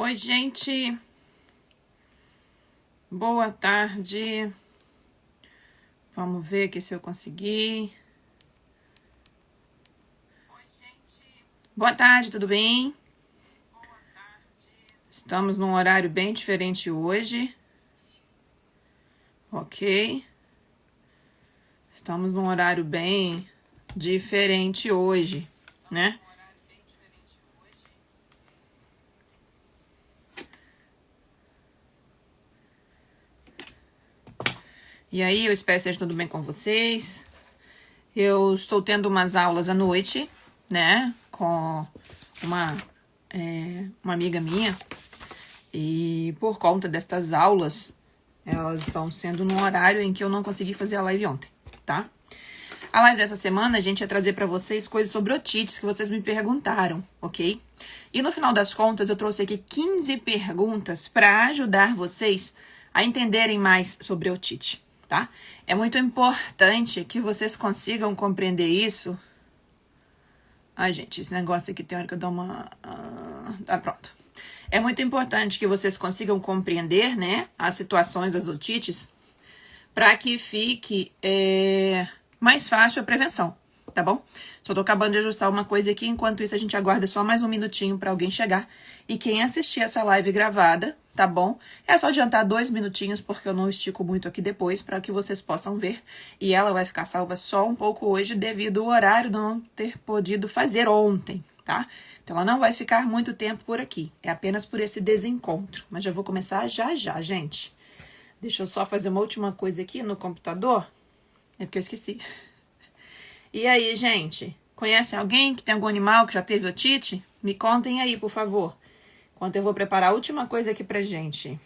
Oi, gente. Boa tarde. Vamos ver aqui se eu consegui. Oi, gente. Boa tarde, tudo bem? Boa tarde. Estamos num horário bem diferente hoje. Ok. Estamos num horário bem diferente hoje, né? E aí, eu espero que esteja tudo bem com vocês. Eu estou tendo umas aulas à noite, né? Com uma amiga minha. E por conta destas aulas, elas estão sendo num horário em que eu não consegui fazer a live ontem, tá? A live dessa semana, a gente ia trazer pra vocês coisas sobre otites que vocês me perguntaram, ok? E no final das contas, eu trouxe aqui 15 perguntas pra ajudar vocês a entenderem mais sobre otite. Tá? É muito importante que vocês consigam compreender isso. Ai, gente, esse negócio aqui tem hora que eu dou uma... pronto. É muito importante que vocês consigam compreender, né, as situações das otites para que fique mais fácil a prevenção, tá bom? Só tô acabando de ajustar uma coisa aqui, enquanto isso a gente aguarda só mais um minutinho para alguém chegar. E quem assistir essa live gravada, tá bom? É só adiantar 2 minutinhos, porque eu não estico muito aqui depois, para que vocês possam ver. E ela vai ficar salva só um pouco hoje, devido ao horário de não ter podido fazer ontem, tá? Então ela não vai ficar muito tempo por aqui. É apenas por esse desencontro. Mas já vou começar já, gente. Deixa eu só fazer uma última coisa aqui no computador. É porque eu esqueci. E aí, gente? Conhecem alguém que tem algum animal que já teve otite? Me contem aí, por favor. Enquanto eu vou preparar a última coisa aqui pra gente.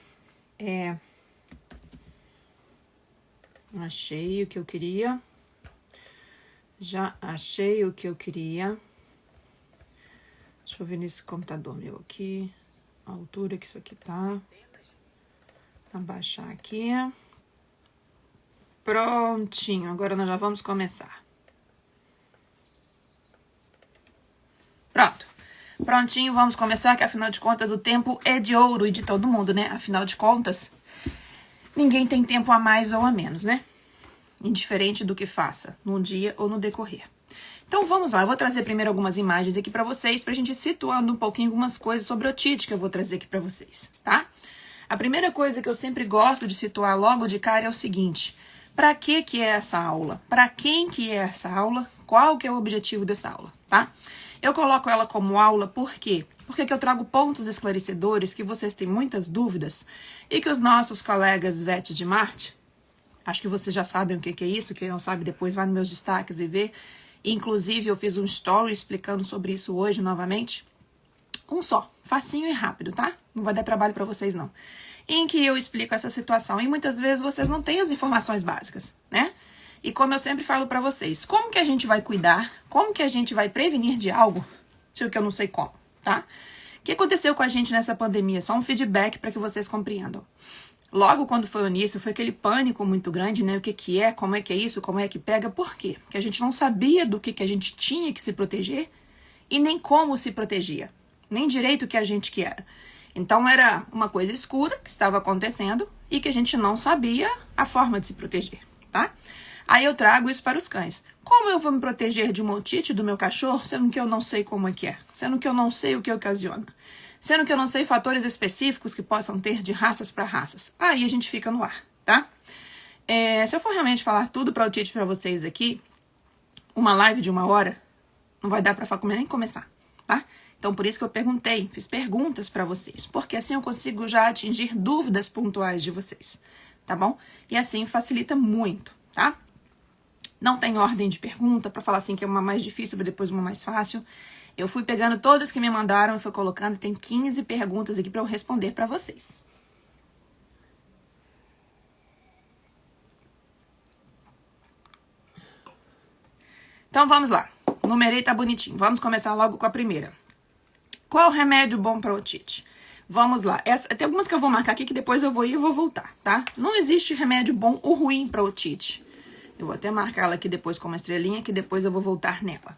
Achei o que eu queria. Já achei o que eu queria. Deixa eu ver nesse computador meu aqui. A altura que isso aqui tá. Abaixar aqui. Prontinho. Agora nós já vamos começar. Pronto. Prontinho, vamos começar, que afinal de contas o tempo é de ouro e de todo mundo, né? Afinal de contas, ninguém tem tempo a mais ou a menos, né? Indiferente do que faça, num dia ou no decorrer. Então vamos lá, eu vou trazer primeiro algumas imagens aqui pra vocês, pra gente ir situando um pouquinho algumas coisas sobre otite que eu vou trazer aqui pra vocês, tá? A primeira coisa que eu sempre gosto de situar logo de cara é o seguinte: pra que é essa aula? Pra quem que é essa aula? Qual que é o objetivo dessa aula, tá? Eu coloco ela como aula por quê? Porque eu trago pontos esclarecedores que vocês têm muitas dúvidas e que os nossos colegas VET de Marte, acho que vocês já sabem o que é isso, quem não sabe depois vai nos meus destaques e vê. Inclusive eu fiz um story explicando sobre isso hoje novamente. Um só, facinho e rápido, tá? Não vai dar trabalho pra vocês não. Em que eu explico essa situação e muitas vezes vocês não têm as informações básicas, né? E como eu sempre falo pra vocês, como que a gente vai cuidar, como que a gente vai prevenir de algo, se o que eu não sei como, tá? O que aconteceu com a gente nessa pandemia? Só um feedback para que vocês compreendam. Logo quando foi o início, foi aquele pânico muito grande, né? O que é, como é que é isso, como é que pega, por quê? Porque a gente não sabia do que a gente tinha que se proteger e nem como se protegia, nem direito o que a gente queria. Então era uma coisa escura que estava acontecendo e que a gente não sabia a forma de se proteger, tá? Aí eu trago isso para os cães. Como eu vou me proteger de uma otite do meu cachorro, sendo que eu não sei como é que é? Sendo que eu não sei o que ocasiona? Sendo que eu não sei fatores específicos que possam ter de raças para raças? Aí a gente fica no ar, tá? Se eu for realmente falar tudo para otite para vocês aqui, uma live de 1 hora, não vai dar para nem começar, tá? Então por isso que eu perguntei, fiz perguntas para vocês, porque assim eu consigo já atingir dúvidas pontuais de vocês, tá bom? E assim facilita muito, tá? Não tem ordem de pergunta para falar assim que é uma mais difícil para depois uma mais fácil. Eu fui pegando todas que me mandaram e fui colocando. Tem 15 perguntas aqui para eu responder para vocês. Então vamos lá. Numerei, tá bonitinho. Vamos começar logo com a primeira. Qual o remédio bom para otite? Vamos lá. Tem algumas que eu vou marcar aqui que depois eu vou ir e vou voltar, tá? Não existe remédio bom ou ruim para otite. Eu vou até marcar ela aqui depois com uma estrelinha, que depois eu vou voltar nela.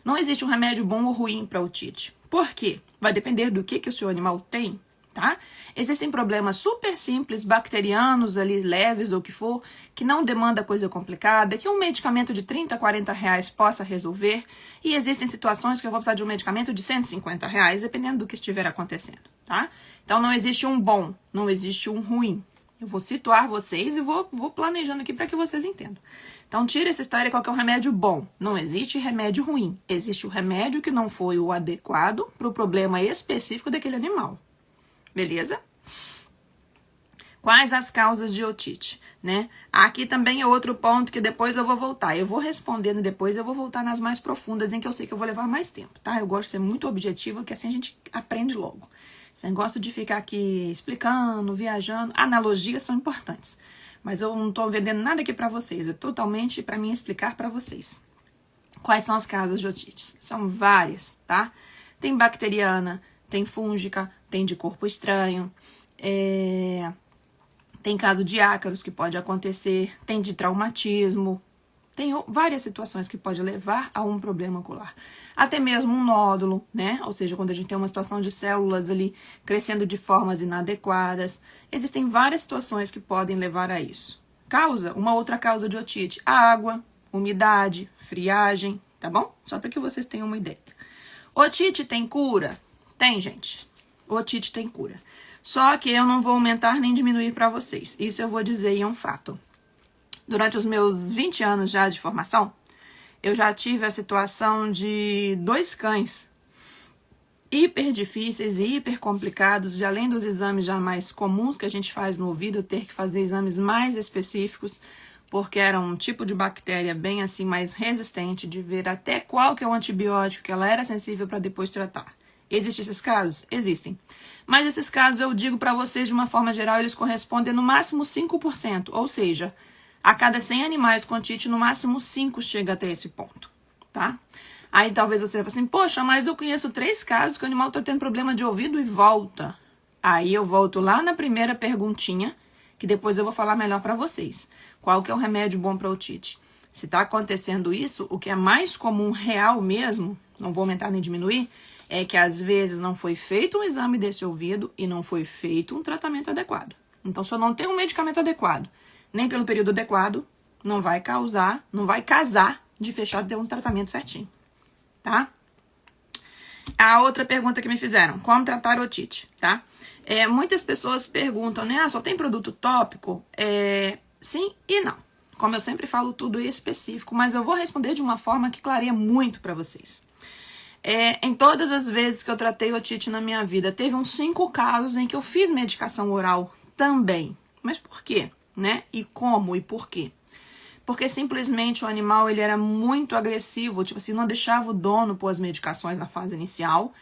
Não existe um remédio bom ou ruim para otite. Por quê? Vai depender do que o seu animal tem tá? Existem problemas super simples, bacterianos ali, leves ou o que for, que não demanda coisa complicada, que um medicamento de 30, 40 reais possa resolver. E existem situações que eu vou precisar de um medicamento de 150 reais, dependendo do que estiver acontecendo, tá? Então não existe um bom, não existe um ruim. Eu vou situar vocês e vou planejando aqui para que vocês entendam. Então, tira essa história qual que é o remédio bom. Não existe remédio ruim. Existe o remédio que não foi o adequado para o problema específico daquele animal. Beleza? Quais as causas de otite, né? Aqui também é outro ponto que depois eu vou voltar. Eu vou respondendo depois, eu vou voltar nas mais profundas, em que eu sei que eu vou levar mais tempo, tá? Eu gosto de ser muito objetiva, que assim a gente aprende logo. Sem gosto de ficar aqui explicando, viajando. Analogias são importantes. Mas eu não estou vendendo nada aqui para vocês. É totalmente para mim explicar para vocês. Quais são as causas de otite? São várias, tá? Tem bacteriana, tem fúngica, tem de corpo estranho. Tem caso de ácaros que pode acontecer. Tem de traumatismo. Tem várias situações que pode levar a um problema ocular. Até mesmo um nódulo, né? Ou seja, quando a gente tem uma situação de células ali crescendo de formas inadequadas. Existem várias situações que podem levar a isso. Uma outra causa de otite, água, umidade, friagem, tá bom? Só para que vocês tenham uma ideia. Otite tem cura? Tem, gente. Otite tem cura. Só que eu não vou aumentar nem diminuir para vocês. Isso eu vou dizer e é um fato. Durante os meus 20 anos já de formação, eu já tive a situação de 2 cães hiper difíceis e hiper complicados, de além dos exames já mais comuns que a gente faz no ouvido, eu ter que fazer exames mais específicos, porque era um tipo de bactéria bem assim mais resistente, de ver até qual que é o antibiótico que ela era sensível para depois tratar. Existem esses casos? Existem. Mas esses casos, eu digo para vocês, de uma forma geral, eles correspondem no máximo 5%, ou seja, a cada 100 animais com otite, no máximo 5 chega até esse ponto, tá? Aí talvez você fale assim, poxa, mas eu conheço 3 casos que o animal está tendo problema de ouvido e volta. Aí eu volto lá na primeira perguntinha, que depois eu vou falar melhor para vocês. Qual que é o remédio bom para otite? Se está acontecendo isso, o que é mais comum, real mesmo, não vou aumentar nem diminuir, é que às vezes não foi feito um exame desse ouvido e não foi feito um tratamento adequado. Então, se eu não tenho um medicamento adequado, nem pelo período adequado, não vai casar de fechar de ter um tratamento certinho, tá? A outra pergunta que me fizeram, como tratar otite, tá? Muitas pessoas perguntam, né, só tem produto tópico? Sim e não. Como eu sempre falo, tudo é específico, mas eu vou responder de uma forma que clareia muito para vocês. Em todas as vezes que eu tratei otite na minha vida, teve uns 5 casos em que eu fiz medicação oral também. Mas por quê? Né? E como e por quê? Porque simplesmente o animal ele era muito agressivo, tipo assim, não deixava o dono pôr as medicações na fase inicial.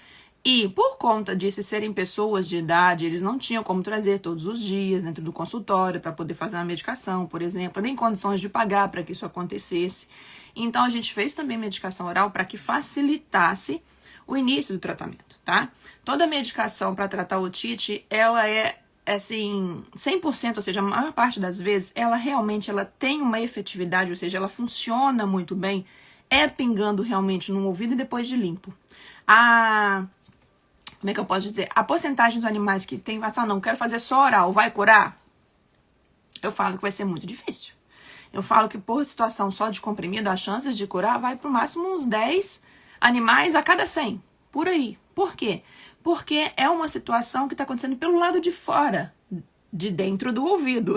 E por conta disso serem pessoas de idade, eles não tinham como trazer todos os dias dentro do consultório para poder fazer uma medicação, por exemplo, nem condições de pagar para que isso acontecesse. Então a gente fez também medicação oral para que facilitasse o início do tratamento, tá? Toda medicação para tratar otite, ela é assim, 100%, ou seja, a maior parte das vezes, ela realmente tem uma efetividade, ou seja, ela funciona muito bem, pingando realmente no ouvido e depois de limpo. Como é que eu posso dizer? A porcentagem dos animais que tem não, quero fazer só oral, vai curar? Eu falo que vai ser muito difícil. Eu falo que por situação só de comprimido, as chances de curar vai pro máximo uns 10 animais a cada 100, por aí. Por quê? Porque é uma situação que está acontecendo pelo lado de fora, de dentro do ouvido.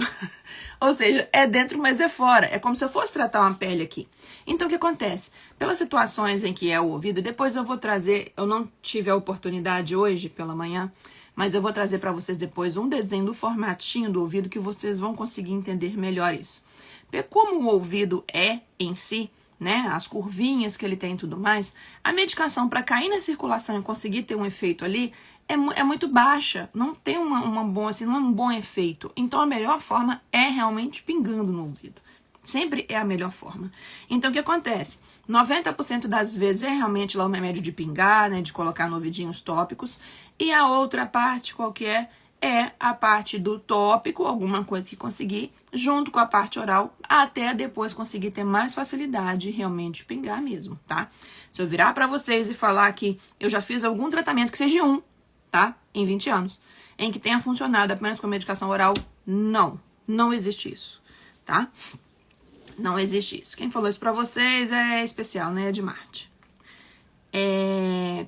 Ou seja, é dentro, mas é fora. É como se eu fosse tratar uma pele aqui. Então, o que acontece? Pelas situações em que é o ouvido, depois eu vou trazer, eu não tive a oportunidade hoje pela manhã, mas eu vou trazer para vocês depois um desenho do formatinho do ouvido que vocês vão conseguir entender melhor isso. Porque como o ouvido é em si, né, as curvinhas que ele tem e tudo mais, a medicação para cair na circulação e conseguir ter um efeito ali é muito baixa, não tem não é um bom efeito. Então a melhor forma é realmente pingando no ouvido. Sempre é a melhor forma. Então o que acontece? 90% das vezes é realmente lá o remédio de pingar, né, de colocar no ouvidinho os tópicos, e a outra parte qualquer é a parte do tópico, alguma coisa que conseguir, junto com a parte oral, até depois conseguir ter mais facilidade e realmente pingar mesmo, tá? Se eu virar para vocês e falar que eu já fiz algum tratamento que seja tá? Em 20 anos. em que tenha funcionado apenas com medicação oral, não existe isso, tá? Não existe isso. Quem falou isso pra vocês é especial, né? É de Marte.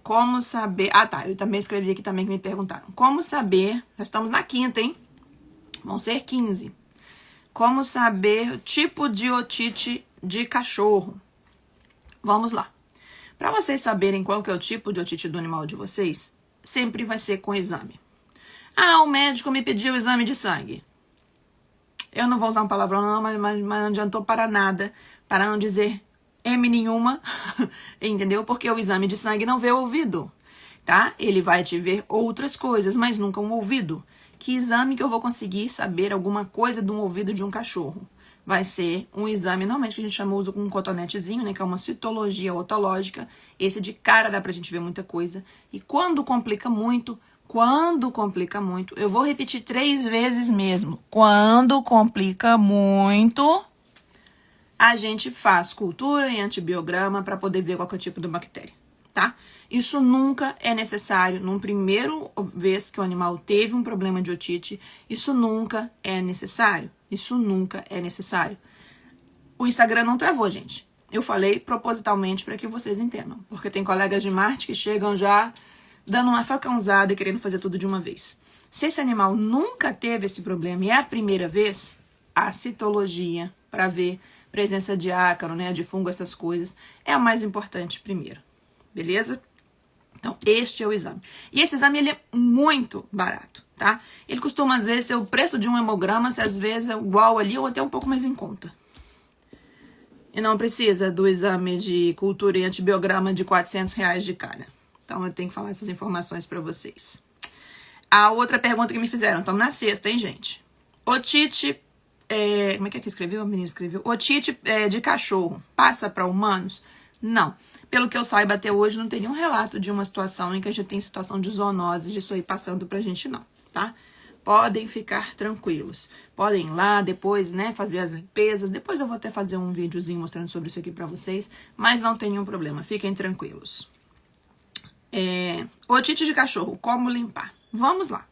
Como saber... Ah, tá. Eu também escrevi aqui também que me perguntaram. Como saber... Nós estamos na 5ª, hein? Vão ser 15. Como saber o tipo de otite de cachorro? Vamos lá. Para vocês saberem qual que é o tipo de otite do animal de vocês, sempre vai ser com exame. Ah, o médico me pediu o exame de sangue. Eu não vou usar um palavrão não, mas não adiantou para nada, para não dizer M nenhuma, entendeu? Porque o exame de sangue não vê o ouvido, tá? Ele vai te ver outras coisas, mas nunca um ouvido. Que exame que eu vou conseguir saber alguma coisa de um ouvido de um cachorro? Vai ser um exame, normalmente que a gente chama, usa com um cotonetezinho, né? Que é uma citologia otológica. Esse de cara dá pra gente ver muita coisa. E quando complica muito, eu vou repetir 3 vezes mesmo. Quando complica muito, a gente faz cultura e antibiograma para poder ver qual que é o tipo de bactéria, tá? Isso nunca é necessário. Num primeiro vez que o animal teve um problema de otite, isso nunca é necessário. Isso nunca é necessário. O Instagram não travou, gente. Eu falei propositalmente para que vocês entendam. Porque tem colegas de Marte que chegam já dando uma facãozada e querendo fazer tudo de uma vez. Se esse animal nunca teve esse problema e é a primeira vez, a citologia para ver presença de ácaro, né, de fungo, essas coisas, é o mais importante primeiro. Beleza? Então, este é o exame. E esse exame, ele é muito barato, tá? Ele costuma, às vezes, ser o preço de um hemograma, se às vezes é igual ali ou até um pouco mais em conta. E não precisa do exame de cultura e antibiograma de R$400 de cara. Então, eu tenho que falar essas informações para vocês. A outra pergunta que me fizeram, estamos na 6ª, hein, gente? Otite, como é que escreveu? A menina escreveu. Otite de cachorro passa para humanos? Não. Pelo que eu saiba, até hoje não tem nenhum relato de uma situação em que a gente tem situação de zoonose, disso aí passando pra gente, não, tá? Podem ficar tranquilos. Podem ir lá depois, né, fazer as limpezas. Depois eu vou até fazer um videozinho mostrando sobre isso aqui pra vocês, mas não tem nenhum problema, fiquem tranquilos. Otite de cachorro, como limpar? Vamos lá.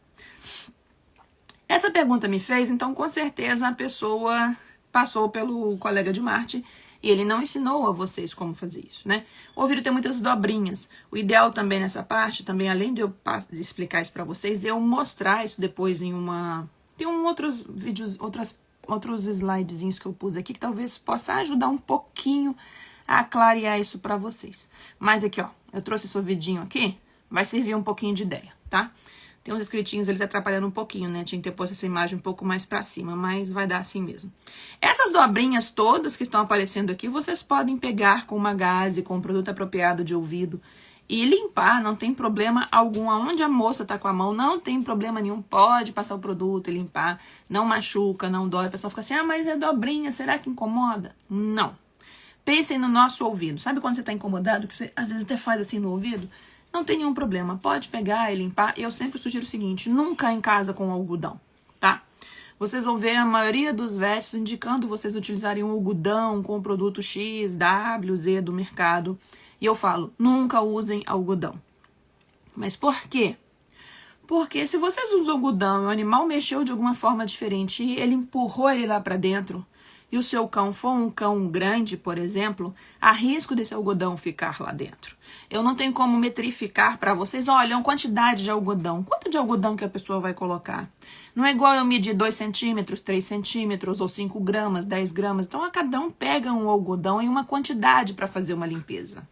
Essa pergunta me fez, então com certeza a pessoa passou pelo colega de Marte e ele não ensinou a vocês como fazer isso, né? O ouvido tem muitas dobrinhas. O ideal também nessa parte, também além de eu explicar isso pra vocês, eu mostrar isso depois em uma... Tem outros vídeos, outros slidezinhos que eu pus aqui que talvez possa ajudar um pouquinho a clarear isso pra vocês. Mas aqui, ó, eu trouxe esse ouvidinho aqui, vai servir um pouquinho de ideia, tá? Tem uns escritinhos, ele tá atrapalhando um pouquinho, né? Tinha que ter posto essa imagem um pouco mais pra cima, mas vai dar assim mesmo. Essas dobrinhas todas que estão aparecendo aqui, vocês podem pegar com uma gaze, com um produto apropriado de ouvido e limpar, não tem problema algum. Aonde a moça tá com a mão, não tem problema nenhum. Pode passar o produto e limpar, não machuca, não dói. O pessoal fica assim, ah, mas é dobrinha, será que incomoda? Não. Pensem no nosso ouvido. Sabe quando você tá incomodado, que você às vezes até faz assim no ouvido? Não tem nenhum problema, pode pegar e limpar. Eu sempre sugiro o seguinte, nunca em casa com algodão, tá? Vocês vão ver a maioria dos vets indicando vocês utilizarem um algodão com o produto X, W, Z do mercado. E eu falo, nunca usem algodão. Mas por quê? Porque se vocês usam algodão e o animal mexeu de alguma forma diferente e ele empurrou ele lá pra dentro, e o seu cão for um cão grande, por exemplo, há risco desse algodão ficar lá dentro. Eu não tenho como metrificar para vocês, olha, a quantidade de algodão. Quanto de algodão que a pessoa vai colocar? Não é igual eu medir 2 centímetros, 3 centímetros, ou 5 gramas, 10 gramas. Então, a cada um pega um algodão em uma quantidade para fazer uma limpeza.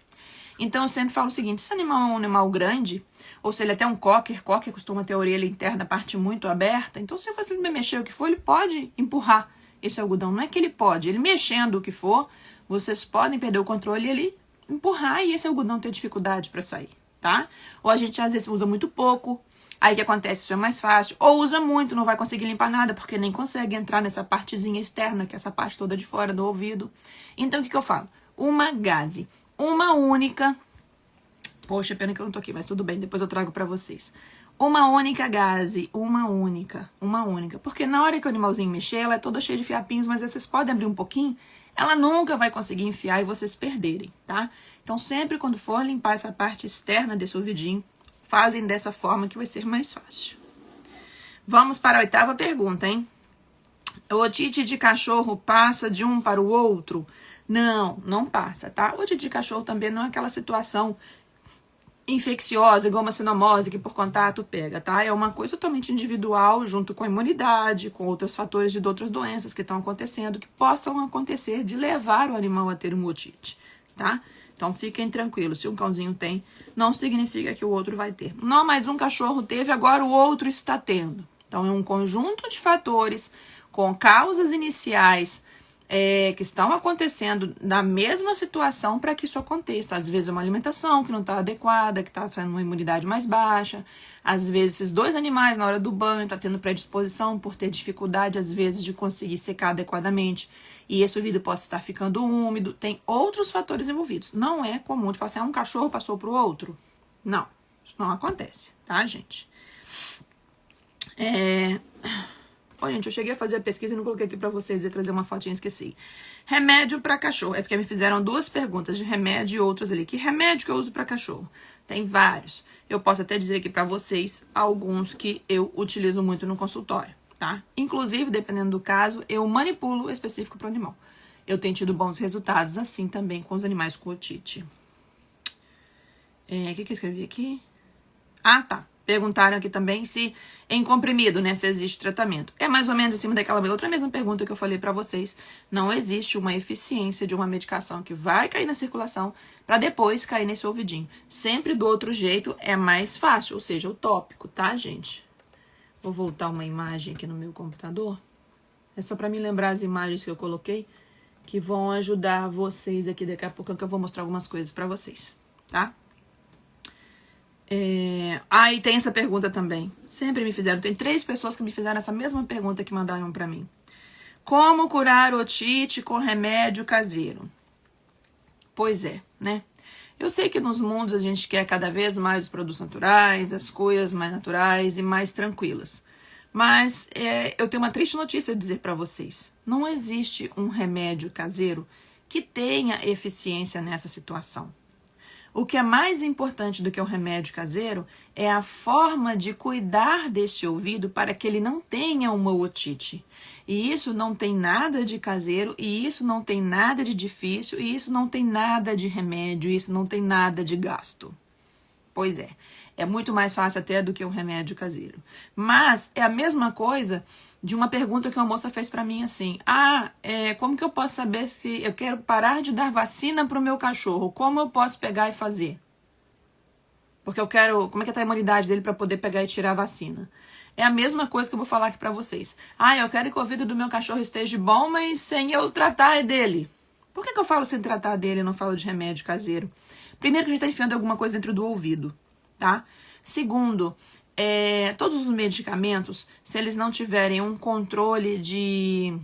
Então, eu sempre falo o seguinte, se o animal é um animal grande, ou se ele é até um cocker costuma ter a orelha interna, a parte muito aberta, então se você mexer o que for, ele pode empurrar esse algodão. Não é que ele pode, ele mexendo o que for, vocês podem perder o controle e ele empurrar e esse algodão ter dificuldade para sair, tá? Ou a gente às vezes usa muito pouco, aí o que acontece? Isso é mais fácil. Ou usa muito, não vai conseguir limpar nada, porque nem consegue entrar nessa partezinha externa, que é essa parte toda de fora do ouvido. Então, o que eu falo? Uma gaze, uma única... Poxa, pena que eu não tô aqui, mas tudo bem, depois eu trago pra vocês. Uma única gaze, uma única. Porque na hora que o animalzinho mexer, ela é toda cheia de fiapinhos, mas vocês podem abrir um pouquinho, ela nunca vai conseguir enfiar e vocês perderem, tá? Então, sempre quando for limpar essa parte externa desse ouvidinho, fazem dessa forma que vai ser mais fácil. Vamos para a 8ª pergunta, hein? O otite de cachorro passa de um para o outro? Não, não passa, tá? O otite de cachorro também não é aquela situação infecciosa, igual uma cinomose, que por contato pega, tá? É uma coisa totalmente individual, junto com a imunidade, com outros fatores de outras doenças que estão acontecendo, que possam acontecer de levar o animal a ter uma otite, tá? Então fiquem tranquilos, se um cãozinho tem, não significa que o outro vai ter. Não, mas um cachorro teve, agora o outro está tendo. Então é um conjunto de fatores com causas iniciais que estão acontecendo na mesma situação para que isso aconteça. Às vezes é uma alimentação que não está adequada, que está fazendo uma imunidade mais baixa. Às vezes esses dois animais na hora do banho estão tendo predisposição por ter dificuldade, às vezes, de conseguir secar adequadamente. E esse ouvido pode estar ficando úmido. Tem outros fatores envolvidos. Não é comum de falar assim, um cachorro passou para o outro. Não, isso não acontece, tá, gente? Olha, gente, eu cheguei a fazer a pesquisa e não coloquei aqui pra vocês, ia trazer uma fotinha, esqueci. Remédio pra cachorro. É porque me fizeram 2 perguntas de remédio e outras ali. Que remédio que eu uso pra cachorro? Tem vários. Eu posso até dizer aqui pra vocês alguns que eu utilizo muito no consultório, tá? Inclusive, dependendo do caso, eu manipulo específico pro animal. Eu tenho tido bons resultados assim também com os animais com otite. O que eu escrevi aqui? Ah, tá. Perguntaram aqui também se em comprimido, né, se existe tratamento. É mais ou menos em cima daquela outra mesma pergunta que eu falei pra vocês. Não existe uma eficiência de uma medicação que vai cair na circulação pra depois cair nesse ouvidinho. Sempre do outro jeito é mais fácil, ou seja, o tópico, tá, gente? Vou voltar uma imagem aqui no meu computador. É só pra me lembrar as imagens que eu coloquei, que vão ajudar vocês aqui daqui a pouco, que eu vou mostrar algumas coisas pra vocês, tá? E tem essa pergunta também. Sempre me fizeram. Tem 3 pessoas que me fizeram essa mesma pergunta que mandaram pra mim. Como curar otite com remédio caseiro? Pois é, né? Eu sei que nos mundos a gente quer cada vez mais os produtos naturais, as coisas mais naturais e mais tranquilas. Mas eu tenho uma triste notícia a dizer pra vocês. Não existe um remédio caseiro que tenha eficiência nessa situação. O que é mais importante do que o remédio caseiro é a forma de cuidar deste ouvido para que ele não tenha uma otite. E isso não tem nada de caseiro, e isso não tem nada de difícil, e isso não tem nada de remédio, e isso não tem nada de gasto. Pois é muito mais fácil até do que o remédio caseiro. Mas é a mesma coisa de uma pergunta que uma moça fez pra mim assim, como que eu posso saber se eu quero parar de dar vacina pro meu cachorro? Como eu posso pegar e fazer? Porque eu quero, como é que tá a imunidade dele pra poder pegar e tirar a vacina? É a mesma coisa que eu vou falar aqui pra vocês. Eu quero que o ouvido do meu cachorro esteja bom, mas sem eu tratar dele. Por que eu falo sem tratar dele e não falo de remédio caseiro? Primeiro que a gente tá enfiando alguma coisa dentro do ouvido, tá? Segundo, todos os medicamentos, se eles não tiverem um controle de...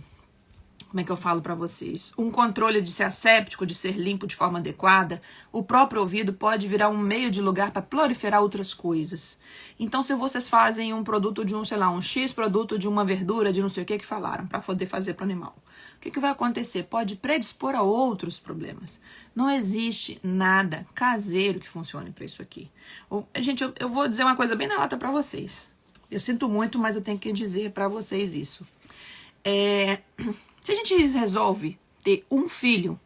Como é que eu falo pra vocês? Um controle de ser asséptico, de ser limpo de forma adequada, o próprio ouvido pode virar um meio de lugar para proliferar outras coisas. Então, se vocês fazem um produto de um X produto de uma verdura, de não sei o que falaram, para poder fazer para o animal, o que vai acontecer? Pode predispor a outros problemas. Não existe nada caseiro que funcione para isso aqui. Gente, eu vou dizer uma coisa bem na lata para vocês. Eu sinto muito, mas eu tenho que dizer para vocês isso. Se a gente resolve ter um filho,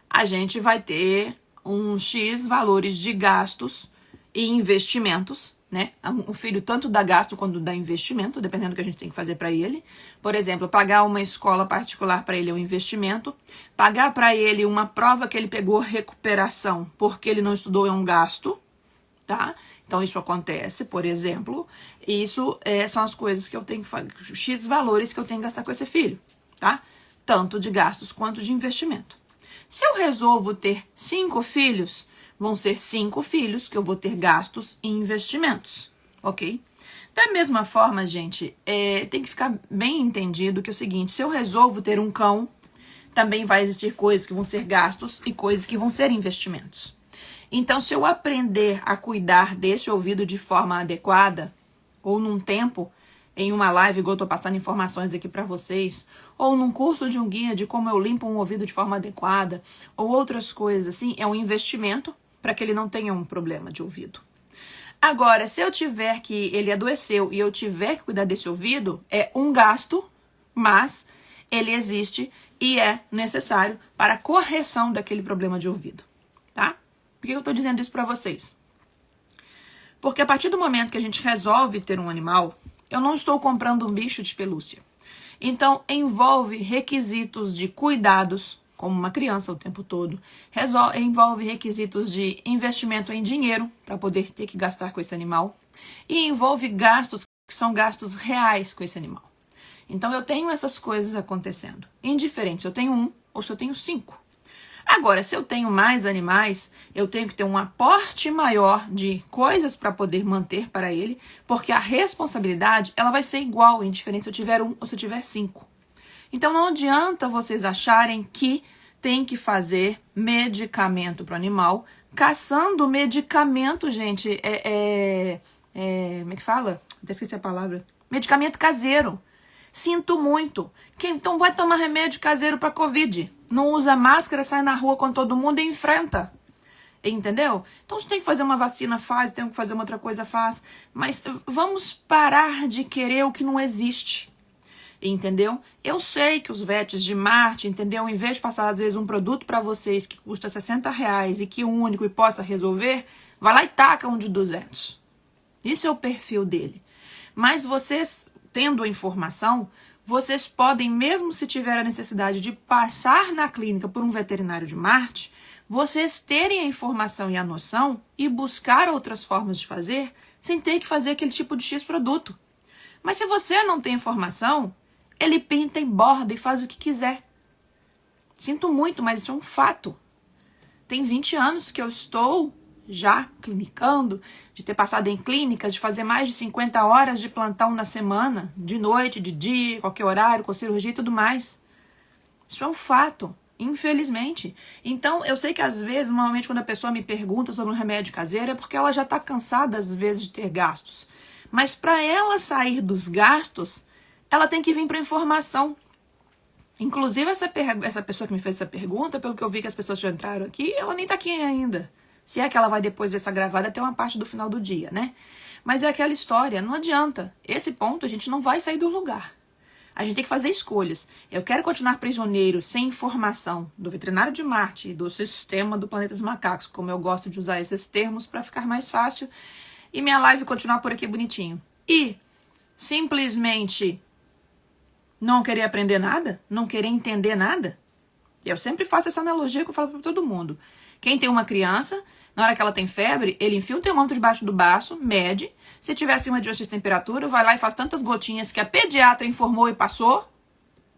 a gente vai ter um X valores de gastos e investimentos, né? Um filho tanto dá gasto quanto dá investimento, dependendo do que a gente tem que fazer para ele. Por exemplo, pagar uma escola particular para ele é um investimento. Pagar para ele uma prova que ele pegou recuperação porque ele não estudou é um gasto, tá? Então, isso acontece, por exemplo, isso são as coisas que eu tenho que fazer, X valores que eu tenho que gastar com esse filho, tá? Tanto de gastos quanto de investimento. Se eu resolvo ter 5 filhos, vão ser 5 filhos que eu vou ter gastos e investimentos, ok? Da mesma forma, gente, tem que ficar bem entendido que é o seguinte, se eu resolvo ter um cão, também vai existir coisas que vão ser gastos e coisas que vão ser investimentos. Então, se eu aprender a cuidar desse ouvido de forma adequada, ou num tempo, em uma live, igual eu tô passando informações aqui para vocês, ou num curso de um guia de como eu limpo um ouvido de forma adequada, ou outras coisas assim, é um investimento para que ele não tenha um problema de ouvido. Agora, se eu tiver que ele adoeceu e eu tiver que cuidar desse ouvido, é um gasto, mas ele existe e é necessário para a correção daquele problema de ouvido, tá? Por que eu tô dizendo isso para vocês? Porque a partir do momento que a gente resolve ter um animal, eu não estou comprando um bicho de pelúcia. Então, envolve requisitos de cuidados, como uma criança o tempo todo. Envolve requisitos de investimento em dinheiro, para poder ter que gastar com esse animal. E envolve gastos que são gastos reais com esse animal. Então, eu tenho essas coisas acontecendo. Indiferente se eu tenho um ou se eu tenho 5. Agora, se eu tenho mais animais, eu tenho que ter um aporte maior de coisas para poder manter para ele, porque a responsabilidade ela vai ser igual, indiferente se eu tiver 1 ou se eu tiver 5. Então, não adianta vocês acharem que tem que fazer medicamento para o animal, caçando medicamento, gente, como é que fala? Até esqueci a palavra. Medicamento caseiro. Sinto muito. Então vai tomar remédio caseiro para Covid. Não usa máscara, sai na rua com todo mundo e enfrenta. Entendeu? Então, se tem que fazer uma vacina, faz. Tem que fazer uma outra coisa, faz. Mas vamos parar de querer o que não existe. Entendeu? Eu sei que os vets de Marte, entendeu? Em vez de passar, às vezes, um produto para vocês que custa R$60 e que é único e possa resolver, vai lá e taca um de 200. Isso é o perfil dele. Mas vocês, tendo a informação, vocês podem, mesmo se tiver a necessidade de passar na clínica por um veterinário de Marte, vocês terem a informação e a noção e buscar outras formas de fazer sem ter que fazer aquele tipo de X produto. Mas se você não tem informação, ele pinta e borda e faz o que quiser. Sinto muito, mas isso é um fato. Tem 20 anos que eu estou já clinicando, de ter passado em clínicas, de fazer mais de 50 horas de plantão na semana, de noite, de dia, qualquer horário, com cirurgia e tudo mais. Isso é um fato, infelizmente. Então, eu sei que às vezes, normalmente quando a pessoa me pergunta sobre um remédio caseiro, é porque ela já está cansada às vezes de ter gastos. Mas para ela sair dos gastos, ela tem que vir para a informação. Inclusive, essa pessoa que me fez essa pergunta, pelo que eu vi que as pessoas já entraram aqui, ela nem está aqui ainda. Se é que ela vai depois ver essa gravada até uma parte do final do dia, né? Mas é aquela história, não adianta. Esse ponto a gente não vai sair do lugar. A gente tem que fazer escolhas. Eu quero continuar prisioneiro sem informação do veterinário de Marte e do sistema do planeta dos macacos, como eu gosto de usar esses termos para ficar mais fácil, e minha live continuar por aqui bonitinho. E simplesmente não querer aprender nada? Não querer entender nada? Eu sempre faço essa analogia que eu falo para todo mundo. Quem tem uma criança, na hora que ela tem febre, ele enfia um termômetro debaixo do braço, mede. Se tiver acima de X temperatura, vai lá e faz tantas gotinhas que a pediatra informou e passou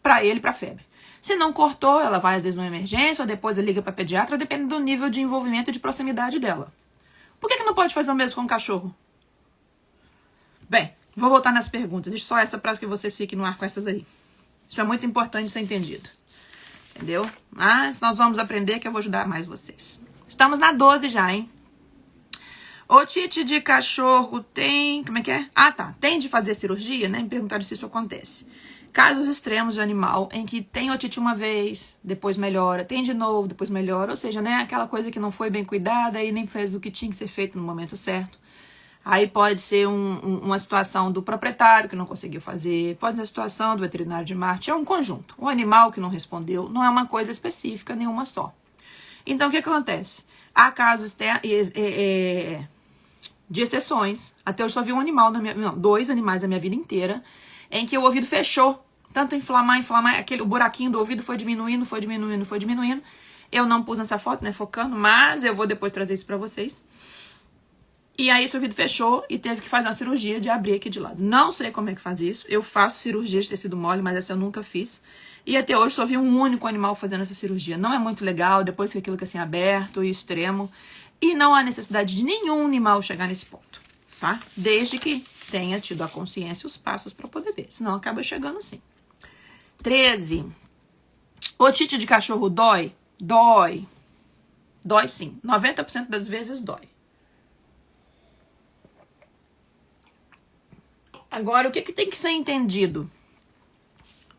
para ele, para a febre. Se não cortou, ela vai às vezes numa emergência, ou depois liga para a pediatra, depende do nível de envolvimento e de proximidade dela. Por que não pode fazer o mesmo com o cachorro? Bem, vou voltar nas perguntas. Deixa só essa para que vocês fiquem no ar com essas aí. Isso é muito importante ser entendido. Entendeu? Mas nós vamos aprender que eu vou ajudar mais vocês. Estamos na 12 já, hein? Otite de cachorro tem... Como é que é? Ah, tá. Tem de fazer cirurgia, né? Me perguntaram se isso acontece. Casos extremos de animal em que tem otite uma vez, depois melhora, tem de novo, depois melhora. Ou seja, né? Aquela coisa que não foi bem cuidada e nem fez o que tinha que ser feito no momento certo. Aí pode ser uma situação do proprietário que não conseguiu fazer, pode ser a situação do veterinário de Marte, é um conjunto. Um animal que não respondeu, não é uma coisa específica, nenhuma só. Então, o que acontece? Há casos de exceções. Até eu só vi 2 animais na minha vida inteira, em que o ouvido fechou. Tanto inflamar, o buraquinho do ouvido foi diminuindo. Eu não pus nessa foto, né, focando, mas eu vou depois trazer isso pra vocês. E aí esse ouvido fechou e teve que fazer uma cirurgia de abrir aqui de lado. Não sei como é que faz isso. Eu faço cirurgia de tecido mole, mas essa eu nunca fiz. E até hoje só vi um único animal fazendo essa cirurgia. Não é muito legal, depois que aquilo que assim aberto e extremo. E não há necessidade de nenhum animal chegar nesse ponto, tá? Desde que tenha tido a consciência e os passos para poder ver. Senão acaba chegando sim. 13. Otite de cachorro dói? Dói. Dói sim. 90% das vezes dói. Agora, o que tem que ser entendido?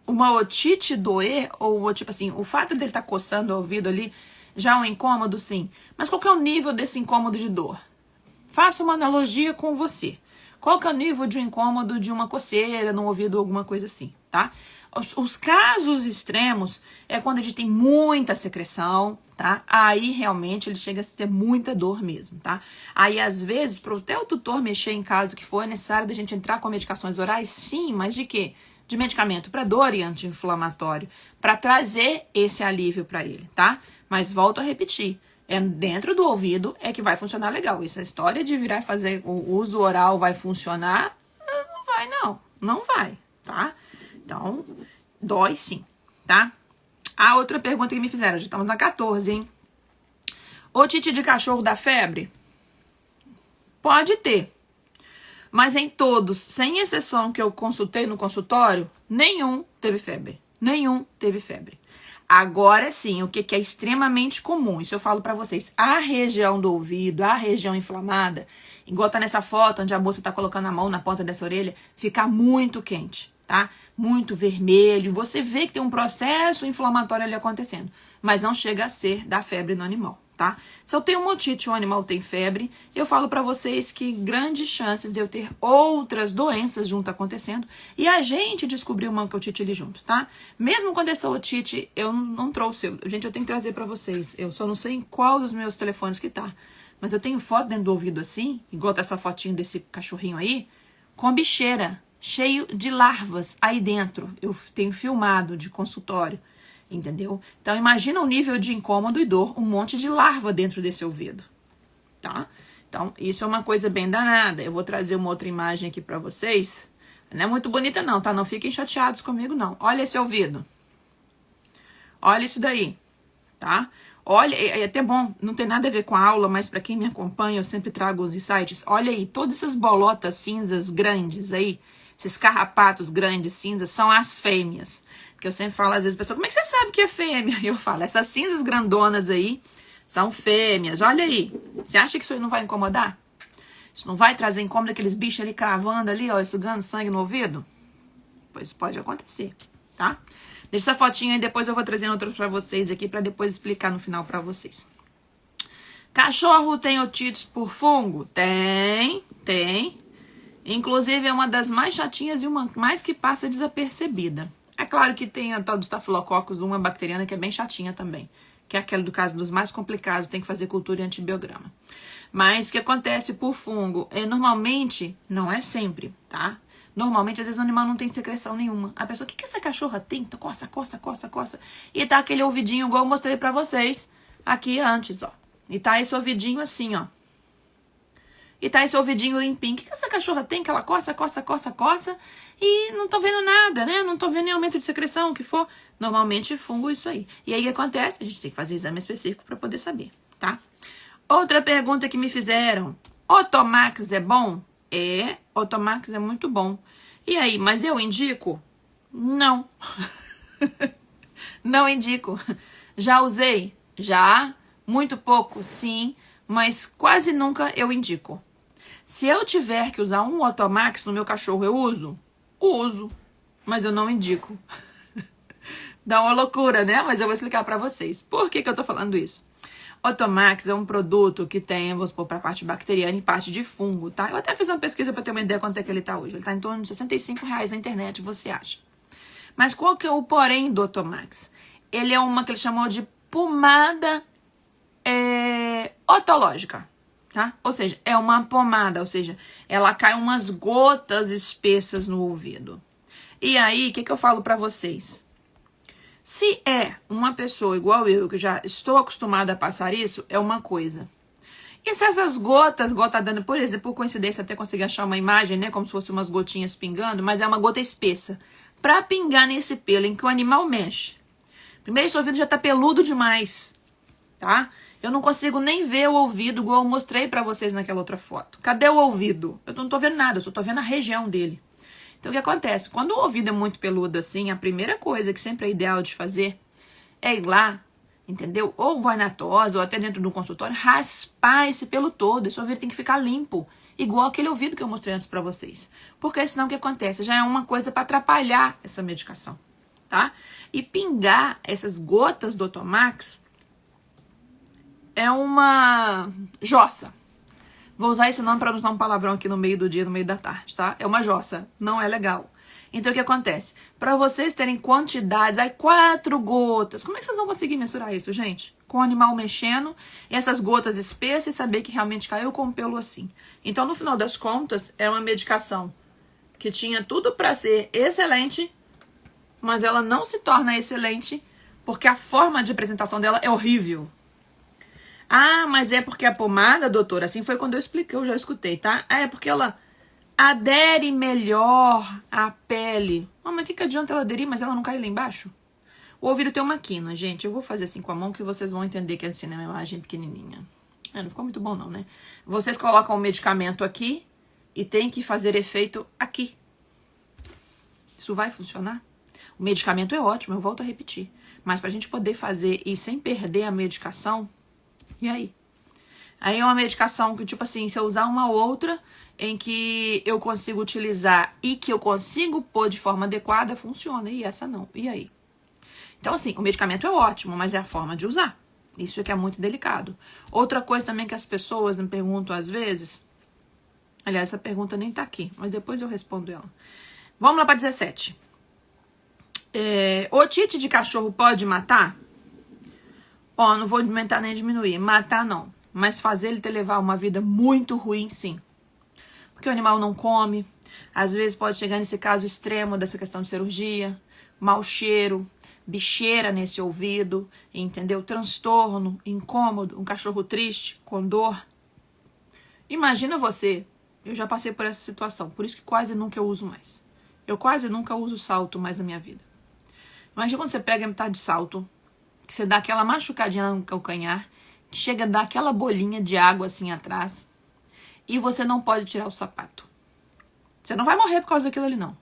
Uma otite doer, ou tipo assim, o fato dele estar coçando o ouvido ali, já é um incômodo, sim. Mas qual que é o nível desse incômodo de dor? Faça uma analogia com você. Qual que é o nível de incômodo de uma coceira no ouvido ou alguma coisa assim, tá? Os casos extremos é quando a gente tem muita secreção, tá? Aí realmente ele chega a ter muita dor mesmo, tá? Aí às vezes, para até o tutor mexer em caso que for, é necessário da gente entrar com medicações orais, sim, mas de quê? De medicamento para dor e anti-inflamatório, para trazer esse alívio para ele, tá? Mas volto a repetir, é dentro do ouvido é que vai funcionar legal. Essa história de virar e fazer o uso oral vai funcionar, não vai não vai, tá? Então, dói sim, tá? A outra pergunta que me fizeram, já estamos na 14, hein? Otite de cachorro dá febre? Pode ter. Mas em todos, sem exceção que eu consultei no consultório, nenhum teve febre. Nenhum teve febre. Agora sim, o que é extremamente comum, isso eu falo pra vocês, a região do ouvido, a região inflamada, igual tá nessa foto onde a moça tá colocando a mão na ponta dessa orelha, fica muito quente, tá? Muito vermelho, você vê que tem um processo inflamatório ali acontecendo, mas não chega a ser da febre no animal, tá? Se eu tenho uma otite e o animal tem febre, eu falo pra vocês que grandes chances de eu ter outras doenças junto acontecendo e a gente descobrir uma otite ali junto, tá? Mesmo quando essa otite eu não trouxe, gente, eu tenho que trazer pra vocês, eu só não sei em qual dos meus telefones que tá, mas eu tenho foto dentro do ouvido assim, igual tá essa fotinho desse cachorrinho aí, com bicheira, cheio de larvas aí dentro, eu tenho filmado de consultório. Entendeu? Então, imagina o nível de incômodo e dor, um monte de larva dentro desse ouvido, tá? Então, isso é uma coisa bem danada. Eu vou trazer uma outra imagem aqui pra vocês. Não é muito bonita não, tá? Não fiquem chateados comigo, não. Olha esse ouvido. Olha isso daí, tá? Olha, é até bom, não tem nada a ver com a aula, mas pra quem me acompanha, eu sempre trago os insights. Olha aí, todas essas bolotas cinzas grandes aí, esses carrapatos grandes cinzas, são as fêmeas. Porque eu sempre falo, às vezes, a pessoa, como é que você sabe que é fêmea? E eu falo, essas cinzas grandonas aí são fêmeas. Olha aí. Você acha que isso aí não vai incomodar? Isso não vai trazer incômodo, aqueles bichos ali cravando ali, ó, sugando sangue no ouvido? Pois pode acontecer, tá? Deixa essa fotinha aí, depois eu vou trazendo outras pra vocês aqui, pra depois explicar no final pra vocês. Cachorro tem otites por fungo? Tem. Inclusive é uma das mais chatinhas e uma mais que passa desapercebida. É claro que tem a tal do Staphylococcus, uma bacteriana que é bem chatinha também. Que é aquela do caso dos mais complicados, tem que fazer cultura e antibiograma. Mas o que acontece por fungo? Normalmente, não é sempre, tá? Normalmente, às vezes o animal não tem secreção nenhuma. A pessoa, o que essa cachorra tem? Coça. E tá aquele ouvidinho igual eu mostrei pra vocês aqui antes, ó. E tá esse ouvidinho assim, ó. E tá esse ouvidinho limpinho. O que essa cachorra tem? Que ela coça. E não tô vendo nada, né? Não tô vendo nem aumento de secreção, o que for. Normalmente fungo isso aí. E aí o que acontece? A gente tem que fazer exame específico pra poder saber, tá? Outra pergunta que me fizeram. Otomax é bom? É, Otomax é muito bom. E aí, mas eu indico? Não. Não indico. Já usei? Já. Muito pouco, sim. Mas quase nunca eu indico. Se eu tiver que usar um Otomax no meu cachorro, eu uso? Uso, mas eu não indico. Dá uma loucura, né? Mas eu vou explicar pra vocês. Por que eu tô falando isso? Otomax é um produto que tem, vamos supor, pra parte bacteriana e parte de fungo, tá? Eu até fiz uma pesquisa pra ter uma ideia quanto é que ele tá hoje. Ele tá em torno de R$65 na internet, você acha. Mas qual que é o porém do Otomax? Ele é uma que ele chamou de pomada otológica. Tá? Ou seja, é uma pomada, ou seja, ela cai umas gotas espessas no ouvido. E aí, o que eu falo pra vocês? Se é uma pessoa igual eu, que já estou acostumada a passar isso, é uma coisa. E se essas gotas dando, por exemplo, por coincidência, até consegui achar uma imagem, né, como se fosse umas gotinhas pingando, mas é uma gota espessa. Pra pingar nesse pelo em que o animal mexe, primeiro esse ouvido já tá peludo demais, tá? Eu não consigo nem ver o ouvido igual eu mostrei pra vocês naquela outra foto. Cadê o ouvido? Eu não tô vendo nada, eu só tô vendo a região dele. Então, o que acontece? Quando o ouvido é muito peludo assim, a primeira coisa que sempre é ideal de fazer é ir lá, entendeu? Ou vai na tosa, ou até dentro do consultório, raspar esse pelo todo. Esse ouvido tem que ficar limpo, igual aquele ouvido que eu mostrei antes pra vocês. Porque senão o que acontece? Já é uma coisa pra atrapalhar essa medicação, tá? E pingar essas gotas do Otomax é uma jossa. Vou usar esse nome para não usar um palavrão aqui no meio do dia, no meio da tarde, tá? É uma jossa, não é legal. Então, o que acontece? Para vocês terem quantidades, aí 4 gotas. Como é que vocês vão conseguir mensurar isso, gente? Com o animal mexendo, e essas gotas espessas, e saber que realmente caiu com o pelo assim. Então, no final das contas, é uma medicação que tinha tudo para ser excelente, mas ela não se torna excelente porque a forma de apresentação dela é horrível. Ah, mas é porque a pomada, doutora, assim foi quando eu expliquei, eu já escutei, tá? É porque ela adere melhor à pele. Ah, mas o que adianta ela aderir, mas ela não cai lá embaixo? O ouvido tem uma quina, gente. Eu vou fazer assim com a mão que vocês vão entender que assim é uma imagem pequenininha. Não ficou muito bom não, né? Vocês colocam o medicamento aqui e tem que fazer efeito aqui. Isso vai funcionar? O medicamento é ótimo, eu volto a repetir. Mas pra gente poder fazer e sem perder a medicação, e aí? Aí é uma medicação que, tipo assim, se eu usar uma outra em que eu consigo utilizar e que eu consigo pôr de forma adequada, funciona. E essa não. E aí? Então, assim, o medicamento é ótimo, mas é a forma de usar. Isso é que é muito delicado. Outra coisa também que as pessoas me perguntam às vezes... Aliás, essa pergunta nem tá aqui, mas depois eu respondo ela. Vamos lá para 17. Otite de cachorro pode matar? Ó, não vou aumentar nem diminuir. Matar, não. Mas fazer ele levar uma vida muito ruim, sim. Porque o animal não come. Às vezes pode chegar nesse caso extremo dessa questão de cirurgia. Mau cheiro. Bicheira nesse ouvido. Entendeu? Transtorno. Incômodo. Um cachorro triste. Com dor. Imagina você. Eu já passei por essa situação. Por isso que quase nunca eu uso mais. Eu quase nunca uso salto mais na minha vida. Imagina quando você pega a metade de salto. Que você dá aquela machucadinha no calcanhar, que chega a dar aquela bolinha de água assim atrás, e você não pode tirar o sapato. Você não vai morrer por causa daquilo ali, não.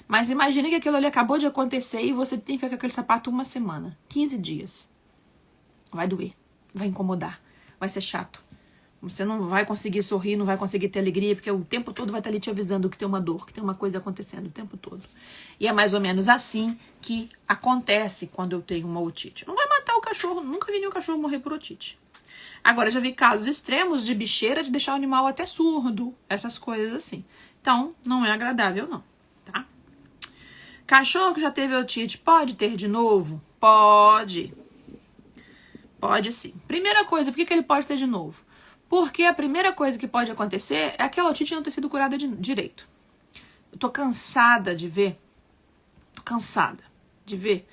Mas imagine que aquilo ali acabou de acontecer e você tem que ficar com aquele sapato 1 semana, 15 dias. Vai doer, vai incomodar, vai ser chato. Você não vai conseguir sorrir, não vai conseguir ter alegria, porque o tempo todo vai estar ali te avisando que tem uma dor, que tem uma coisa acontecendo o tempo todo. E é mais ou menos assim que acontece quando eu tenho uma otite. Não vai matar o cachorro, nunca vi nenhum cachorro morrer por otite. Agora, já vi casos extremos de bicheira, de deixar o animal até surdo, essas coisas assim. Então, não é agradável não, tá? Cachorro que já teve otite, pode ter de novo? Pode. Pode sim. Primeira coisa, por que ele pode ter de novo? Porque a primeira coisa que pode acontecer é aquela otite não ter sido curada direito. Eu tô cansada de ver. Tô cansada de ver.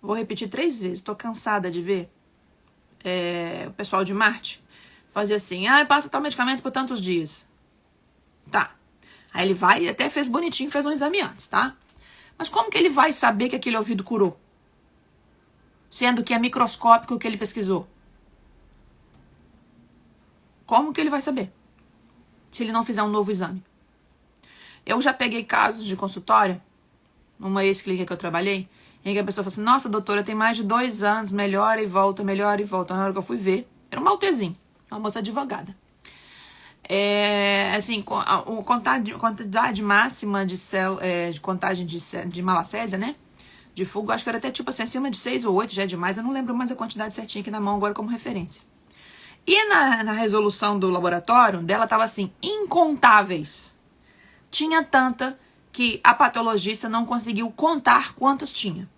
Vou repetir 3 vezes. Tô cansada de ver o pessoal de Marte fazer assim. Passa tal medicamento por tantos dias. Tá. Aí ele vai e até fez bonitinho, fez um exame antes, tá? Mas como que ele vai saber que aquele ouvido curou? Sendo que é microscópico o que ele pesquisou. Como que ele vai saber? Se ele não fizer um novo exame. Eu já peguei casos de consultório, numa ex-clínica que eu trabalhei, em que a pessoa falou assim, nossa, doutora, tem mais de 2 anos, melhora e volta, melhora e volta. Na hora que eu fui ver, era um maltezinho, uma moça advogada. Assim, quantidade máxima de contagem de malacésia, né? De fungo, acho que era até tipo assim, acima de 6 ou 8, já é demais, eu não lembro mais a quantidade certinha aqui na mão agora como referência. E na resolução do laboratório dela estava assim, incontáveis. Tinha tanta que a patologista não conseguiu contar quantas tinha.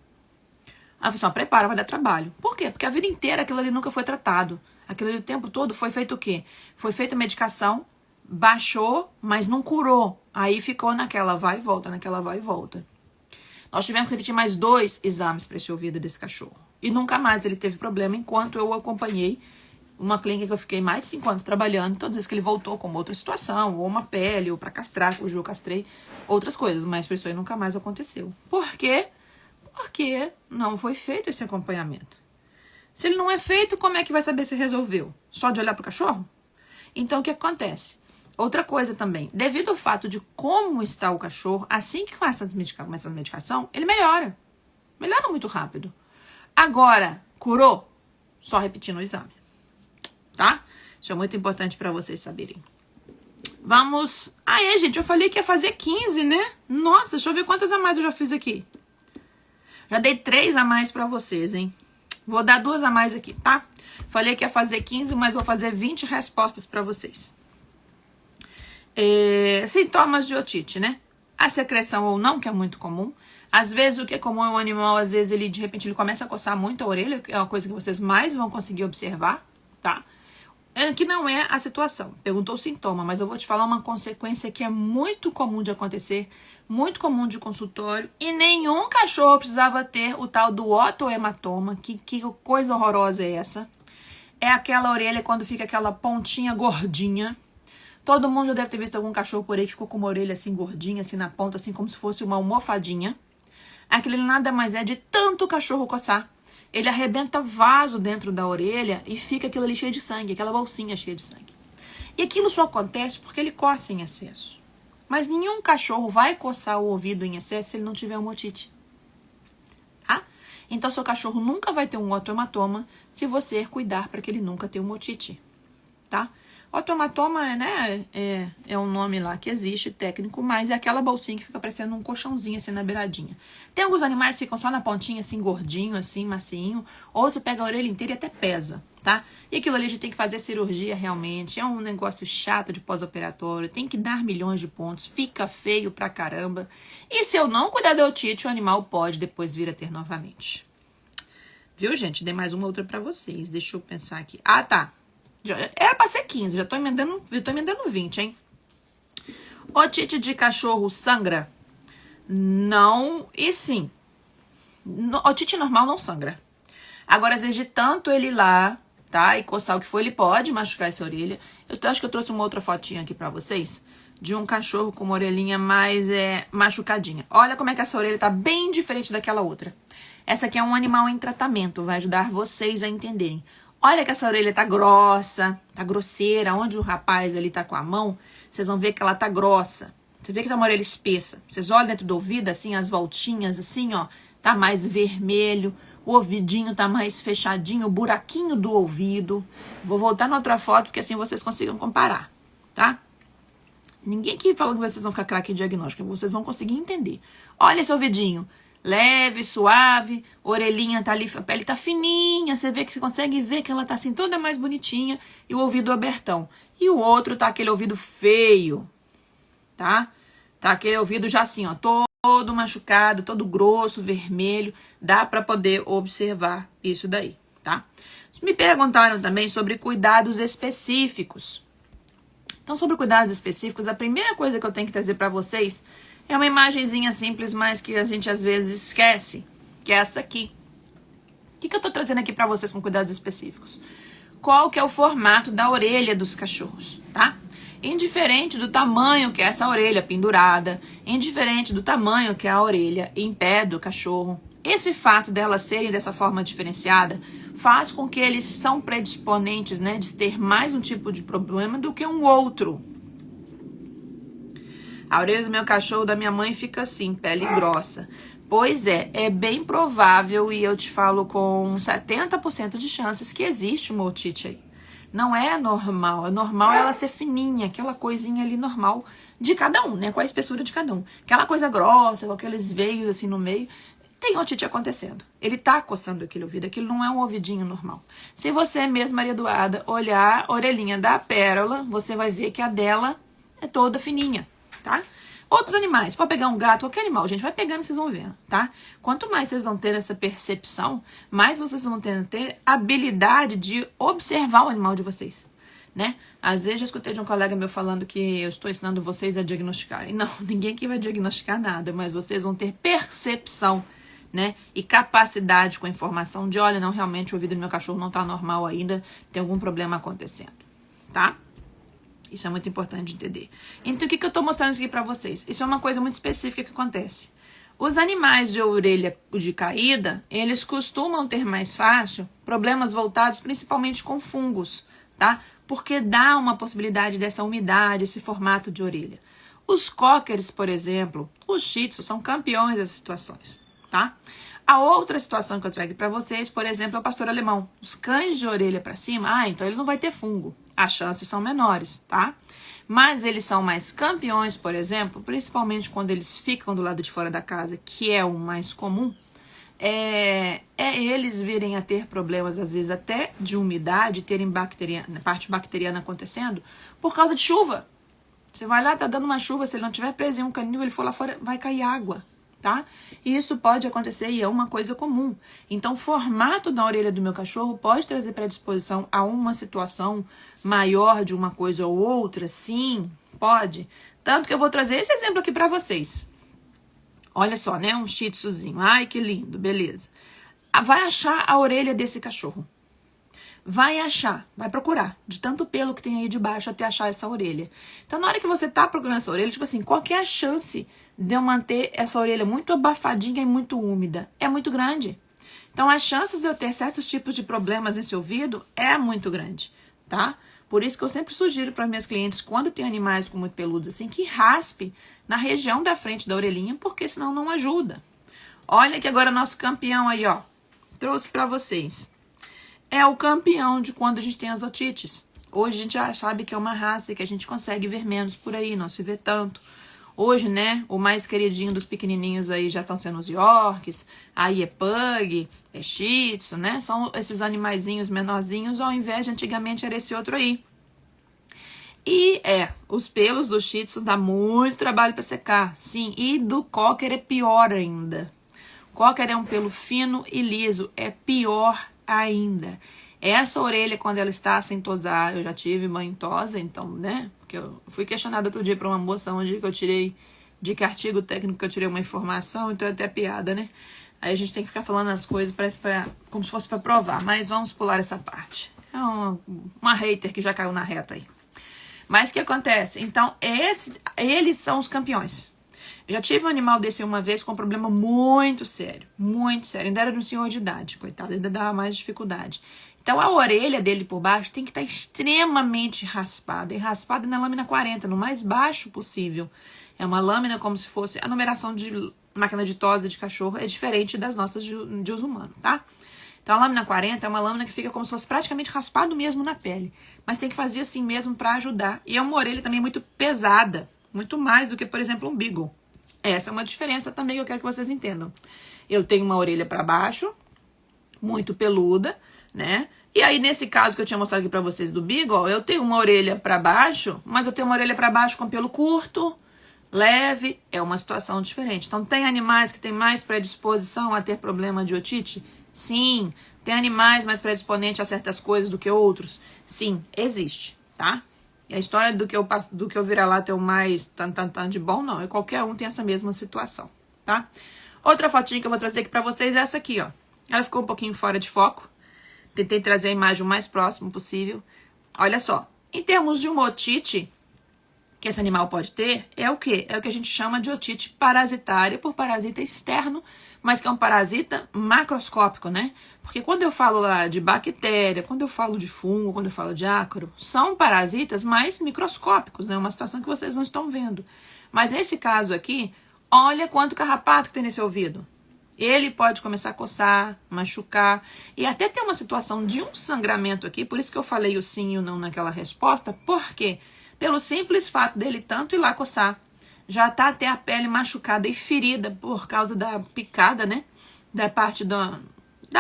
A pessoa prepara, vai dar trabalho. Por quê? Porque a vida inteira aquilo ali nunca foi tratado. Aquilo ali o tempo todo foi feito o quê? Foi feita medicação, baixou, mas não curou. Aí ficou naquela vai e volta, naquela vai e volta. Nós tivemos que repetir mais 2 exames para esse ouvido desse cachorro. E nunca mais ele teve problema enquanto eu o acompanhei. Uma clínica que eu fiquei mais de 5 anos trabalhando, todas as vezes que ele voltou com outra situação, ou uma pele, ou para castrar, cujo eu castrei, outras coisas, mas isso aí nunca mais aconteceu. Por quê? Porque não foi feito esse acompanhamento. Se ele não é feito, como é que vai saber se resolveu? Só de olhar pro cachorro? Então, o que acontece? Outra coisa também, devido ao fato de como está o cachorro, assim que começa a medicação, ele melhora. Melhora muito rápido. Agora, curou? Só repetindo o exame. Tá? Isso é muito importante para vocês saberem. Vamos... gente, eu falei que ia fazer 15, né? Nossa, deixa eu ver quantas a mais eu já fiz aqui. Já dei 3 a mais para vocês, hein? Vou dar 2 a mais aqui, tá? Falei que ia fazer 15, mas vou fazer 20 respostas para vocês. Sintomas de otite, né? A secreção ou não, que é muito comum. Às vezes, o que é comum é um animal, às vezes, de repente, ele começa a coçar muito a orelha, que é uma coisa que vocês mais vão conseguir observar, tá? Que não é a situação. Perguntou o sintoma, mas eu vou te falar uma consequência que é muito comum de acontecer, muito comum de consultório, e nenhum cachorro precisava ter o tal do otohematoma. Que coisa horrorosa é essa? É aquela orelha quando fica aquela pontinha gordinha. Todo mundo já deve ter visto algum cachorro por aí que ficou com uma orelha assim gordinha, assim na ponta, assim como se fosse uma almofadinha. Aquilo nada mais é de tanto o cachorro coçar. Ele arrebenta vaso dentro da orelha e fica aquilo ali cheio de sangue, aquela bolsinha cheia de sangue. E aquilo só acontece porque ele coça em excesso. Mas nenhum cachorro vai coçar o ouvido em excesso se ele não tiver uma otite. Tá? Então, seu cachorro nunca vai ter um otohematoma se você cuidar para que ele nunca tenha uma otite. Tá? Otohematoma, né, é um nome lá que existe, técnico, mas é aquela bolsinha que fica parecendo um colchãozinho assim na beiradinha. Tem alguns animais que ficam só na pontinha, assim, gordinho, assim, macinho, ou você pega a orelha inteira e até pesa, tá? E aquilo ali a gente tem que fazer cirurgia realmente, é um negócio chato de pós-operatório, tem que dar milhões de pontos, fica feio pra caramba. E se eu não cuidar da otite, o animal pode depois vir a ter novamente. Viu, gente? Dei mais uma outra pra vocês, deixa eu pensar aqui. Ah, tá. Era pra ser 15, já tô emendando 20, hein? Otite de cachorro sangra? Não e sim. Otite normal não sangra. Agora, às vezes, de tanto ele ir lá, tá? E coçar o que for, ele pode machucar essa orelha. Eu acho que eu trouxe uma outra fotinha aqui pra vocês. De um cachorro com uma orelhinha mais machucadinha. Olha como é que essa orelha tá bem diferente daquela outra. Essa aqui é um animal em tratamento. Vai ajudar vocês a entenderem. Olha que essa orelha tá grossa, tá grosseira. Onde o rapaz ali tá com a mão, vocês vão ver que ela tá grossa. Você vê que tá uma orelha espessa. Vocês olham dentro do ouvido, assim, as voltinhas, assim, ó. Tá mais vermelho. O ouvidinho tá mais fechadinho, o buraquinho do ouvido. Vou voltar na outra foto, porque assim vocês consigam comparar, tá? Ninguém aqui fala que vocês vão ficar craque em diagnóstico. Vocês vão conseguir entender. Olha esse ouvidinho. Leve, suave, orelhinha tá ali, a pele tá fininha, você vê que você consegue ver que ela tá assim toda mais bonitinha e o ouvido abertão. E o outro tá aquele ouvido feio, tá? Tá aquele ouvido já assim, ó, todo machucado, todo grosso, vermelho, dá pra poder observar isso daí, tá? Me perguntaram também sobre cuidados específicos. Então, sobre cuidados específicos, a primeira coisa que eu tenho que trazer pra vocês é uma imagenzinha simples, mas que a gente às vezes esquece, que é essa aqui. O que eu tô trazendo aqui pra vocês com cuidados específicos? Qual que é o formato da orelha dos cachorros, tá? Indiferente do tamanho que é essa orelha pendurada, indiferente do tamanho que é a orelha em pé do cachorro, esse fato delas serem dessa forma diferenciada faz com que eles são predisponentes, né, de ter mais um tipo de problema do que um outro. A orelha do meu cachorro, da minha mãe, fica assim, pele grossa. Pois é bem provável, e eu te falo com 70% de chances que existe uma otite aí. Não é normal, é normal ela ser fininha, aquela coisinha ali normal de cada um, né, com a espessura de cada um. Aquela coisa grossa, com aqueles veios assim no meio, tem otite acontecendo. Ele tá coçando aquele ouvido, aquilo não é um ouvidinho normal. Se você mesmo, Maria Eduarda, olhar a orelhinha da Pérola, você vai ver que a dela é toda fininha. Tá? Outros animais, pode pegar um gato, qualquer animal, gente, vai pegando e vocês vão vendo, tá? Quanto mais vocês vão ter essa percepção, mais vocês vão ter habilidade de observar o animal de vocês, né? Às vezes eu escutei de um colega meu falando que eu estou ensinando vocês a diagnosticarem. Não, ninguém aqui vai diagnosticar nada, mas vocês vão ter percepção, né? E capacidade com a informação de, olha, não, realmente o ouvido do meu cachorro não tá normal ainda, tem algum problema acontecendo, tá? Isso é muito importante de entender. Então, o que eu estou mostrando isso aqui para vocês? Isso é uma coisa muito específica que acontece. Os animais de orelha de caída, eles costumam ter mais fácil problemas voltados principalmente com fungos, tá? Porque dá uma possibilidade dessa umidade, esse formato de orelha. Os cockers, por exemplo, os shih tzus são campeões dessas situações, tá? A outra situação que eu trago para vocês, por exemplo, é o pastor alemão. Os cães de orelha para cima, então ele não vai ter fungo. As chances são menores, tá? Mas eles são mais campeões, por exemplo, principalmente quando eles ficam do lado de fora da casa, que é o mais comum, eles virem a ter problemas, às vezes até de umidade, terem parte bacteriana acontecendo, por causa de chuva. Você vai lá, tá dando uma chuva, se ele não tiver preso em um canil, ele for lá fora, vai cair água, tá? E isso pode acontecer e é uma coisa comum. Então, o formato da orelha do meu cachorro pode trazer predisposição a uma situação maior de uma coisa ou outra? Sim, pode. Tanto que eu vou trazer esse exemplo aqui pra vocês. Olha só, né? Um shih tzuzinho. Ai, que lindo, beleza. Vai achar a orelha desse cachorro. Vai achar, vai procurar, de tanto pelo que tem aí debaixo até achar essa orelha. Então, na hora que você tá procurando essa orelha, tipo assim, qual que é a chance de eu manter essa orelha muito abafadinha e muito úmida? É muito grande. Então, as chances de eu ter certos tipos de problemas nesse ouvido é muito grande, tá? Por isso que eu sempre sugiro para minhas clientes, quando tem animais com muito peludos assim, que raspe na região da frente da orelhinha, porque senão não ajuda. Olha que agora nosso campeão aí, ó, trouxe para vocês. É o campeão de quando a gente tem as otites. Hoje a gente já sabe que é uma raça que a gente consegue ver menos por aí, não se vê tanto. Hoje, né, o mais queridinho dos pequenininhos aí já estão sendo os Yorks, aí é Pug, é Shih Tzu, né? São esses animaizinhos menorzinhos, ao invés de antigamente era esse outro aí. E os pelos do Shih Tzu dá muito trabalho para secar, sim. E do Cocker é pior ainda. O Cocker é um pelo fino e liso, é pior ainda. Essa orelha, quando ela está sem tosar, eu já tive mãe tosa, então, né? Porque eu fui questionada outro dia por uma moça onde que eu tirei, de que artigo técnico que eu tirei uma informação, então é até piada, né? Aí a gente tem que ficar falando as coisas como se fosse para provar, mas vamos pular essa parte. É uma hater que já caiu na reta aí. Mas o que acontece? Então, eles são os campeões. Eu já tive um animal desse uma vez com um problema muito sério. Muito sério. Ainda era de um senhor de idade, coitado. Ainda dava mais dificuldade. Então, a orelha dele por baixo tem que estar extremamente raspada. E raspada na lâmina 40, no mais baixo possível. É uma lâmina como se fosse... A numeração de máquina de tosa de cachorro é diferente das nossas de uso humano, tá? Então, a lâmina 40 é uma lâmina que fica como se fosse praticamente raspado mesmo na pele. Mas tem que fazer assim mesmo para ajudar. E é uma orelha também muito pesada. Muito mais do que, por exemplo, um Beagle. Essa é uma diferença também que eu quero que vocês entendam. Eu tenho uma orelha para baixo, muito peluda, né? E aí, nesse caso que eu tinha mostrado aqui para vocês do Beagle, eu tenho uma orelha para baixo, mas eu tenho uma orelha para baixo com pelo curto, leve, é uma situação diferente. Então, tem animais que têm mais predisposição a ter problema de otite? Sim. Tem animais mais predisponentes a certas coisas do que outros? Sim, existe, tá? E a história do que eu vira-lata é o mais tan de bom, não. Qualquer um tem essa mesma situação, tá? Outra fotinha que eu vou trazer aqui pra vocês é essa aqui, ó. Ela ficou um pouquinho fora de foco. Tentei trazer a imagem o mais próximo possível. Olha só. Em termos de uma otite que esse animal pode ter, é o quê? É o que a gente chama de otite parasitária por parasita externo, mas que é um parasita macroscópico, né? Porque quando eu falo lá de bactéria, quando eu falo de fungo, quando eu falo de ácaro, são parasitas mais microscópicos, né? Uma situação que vocês não estão vendo. Mas nesse caso aqui, olha quanto carrapato que tem nesse ouvido. Ele pode começar a coçar, machucar e até ter uma situação de um sangramento aqui, por isso que eu falei o sim e o não naquela resposta, por quê? Pelo simples fato dele tanto ir lá coçar, já tá até a pele machucada e ferida por causa da picada, né? Da parte da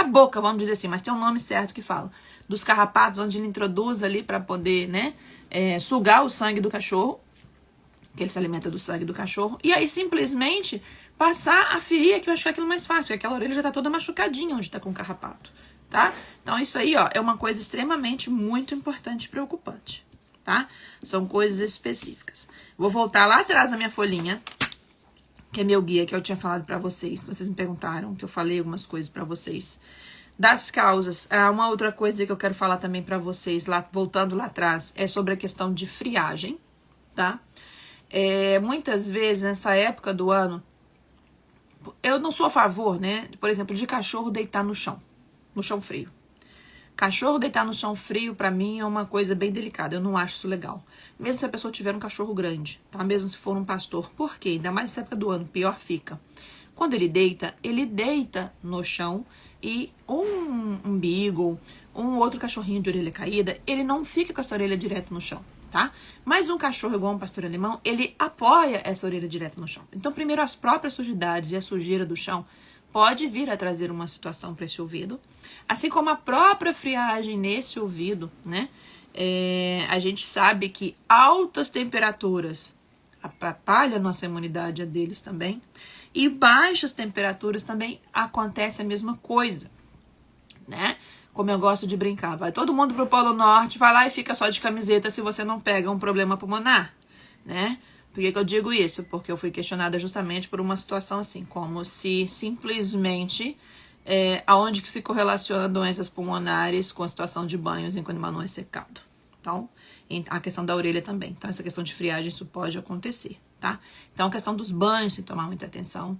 boca, vamos dizer assim, mas tem um nome certo que fala. Dos carrapatos, onde ele introduz ali para poder, né? Sugar o sangue do cachorro, que ele se alimenta do sangue do cachorro, e aí simplesmente passar a ferir, que eu acho que é aquilo mais fácil, porque aquela orelha já tá toda machucadinha onde tá com o carrapato, tá? Então isso aí, ó, é uma coisa extremamente muito importante e preocupante. Tá? São coisas específicas. Vou voltar lá atrás da minha folhinha, que é meu guia, que eu tinha falado pra vocês. Vocês me perguntaram, que eu falei algumas coisas pra vocês. Das causas, uma outra coisa que eu quero falar também pra vocês, voltando lá atrás, é sobre a questão de friagem, tá? Muitas vezes, nessa época do ano, eu não sou a favor, né? Por exemplo, de cachorro deitar no chão frio. Cachorro deitar no chão frio, pra mim, é uma coisa bem delicada. Eu não acho isso legal. Mesmo se a pessoa tiver um cachorro grande, tá? Mesmo se for um pastor. Por quê? Ainda mais nessa época do ano, pior fica. Quando ele deita no chão e um Beagle, um outro cachorrinho de orelha caída, ele não fica com essa orelha direto no chão, tá? Mas um cachorro igual um pastor alemão, ele apoia essa orelha direto no chão. Então, primeiro, as próprias sujidades e a sujeira do chão pode vir a trazer uma situação para esse ouvido, assim como a própria friagem nesse ouvido, né? A gente sabe que altas temperaturas atrapalham a nossa imunidade, a deles também. E baixas temperaturas também acontece a mesma coisa, né? Como eu gosto de brincar, vai todo mundo pro Polo Norte, vai lá e fica só de camiseta se você não pega um problema pulmonar, né? Por que eu digo isso? Porque eu fui questionada justamente por uma situação assim, como se simplesmente aonde que se correlacionam doenças pulmonares com a situação de banhos em que o animal não é secado. Então, a questão da orelha também. Então, essa questão de friagem, isso pode acontecer, tá? Então, a questão dos banhos, tem que tomar muita atenção.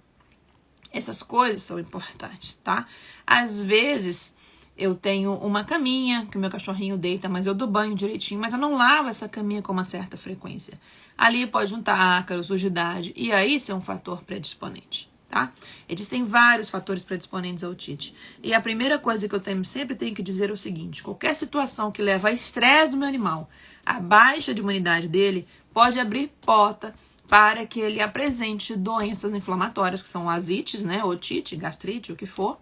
Essas coisas são importantes, tá? Às vezes, eu tenho uma caminha que o meu cachorrinho deita, mas eu dou banho direitinho, mas eu não lavo essa caminha com uma certa frequência. Ali pode juntar ácaro, sujidade, e aí isso é um fator predisponente, tá? Existem vários fatores predisponentes à otite. E a primeira coisa que eu sempre tenho que dizer é o seguinte: qualquer situação que leva a estresse do meu animal, a baixa de imunidade dele, pode abrir porta para que ele apresente doenças inflamatórias, que são asites, né, otite, gastrite, o que for,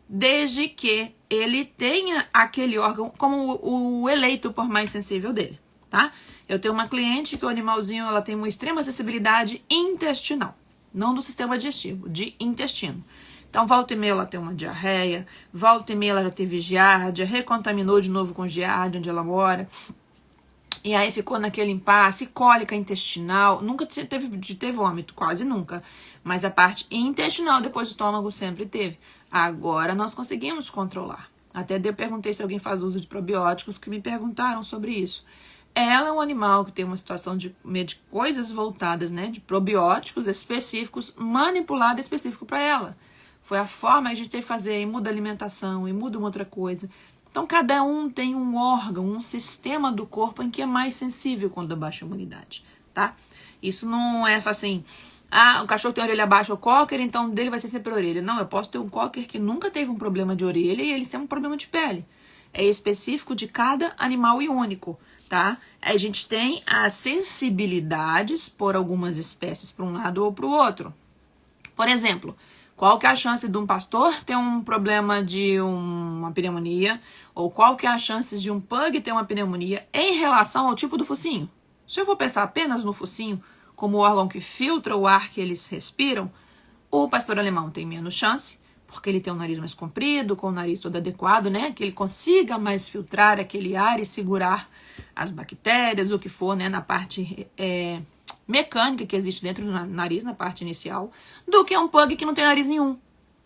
desde que ele tenha aquele órgão como o eleito por mais sensível dele, tá? Eu tenho uma cliente que o animalzinho, ela tem uma extrema sensibilidade intestinal, não do sistema digestivo, de intestino. Então, volta e meia ela tem uma diarreia, volta e meia ela já teve giardia, recontaminou de novo com giardia onde ela mora, e aí ficou naquele impasse, cólica intestinal, nunca teve de ter vômito, quase nunca, mas a parte intestinal depois do estômago sempre teve. Agora nós conseguimos controlar. Até eu perguntei se alguém faz uso de probióticos, que me perguntaram sobre isso. Ela é um animal que tem uma situação de coisas voltadas, né, de probióticos específicos, manipulada específico para ela. Foi a forma que a gente teve que fazer, e muda a alimentação, e muda uma outra coisa. Então, cada um tem um órgão, um sistema do corpo em que é mais sensível quando baixa a imunidade, tá? Isso não é assim, o cachorro tem a orelha baixa, o cocker, então dele vai ser sempre a orelha. Não, eu posso ter um cocker que nunca teve um problema de orelha e ele tem um problema de pele. É específico de cada animal e único, tá? A gente tem as sensibilidades por algumas espécies para um lado ou para o outro. Por exemplo, qual que é a chance de um pastor ter um problema de uma pneumonia? Ou qual que é a chance de um pug ter uma pneumonia em relação ao tipo do focinho? Se eu for pensar apenas no focinho, como o órgão que filtra o ar que eles respiram, o pastor alemão tem menos chance, porque ele tem um nariz mais comprido, com o nariz todo adequado, né? Que ele consiga mais filtrar aquele ar e segurar as bactérias, o que for, né? Na parte mecânica que existe dentro do nariz, na parte inicial, do que um pug que não tem nariz nenhum,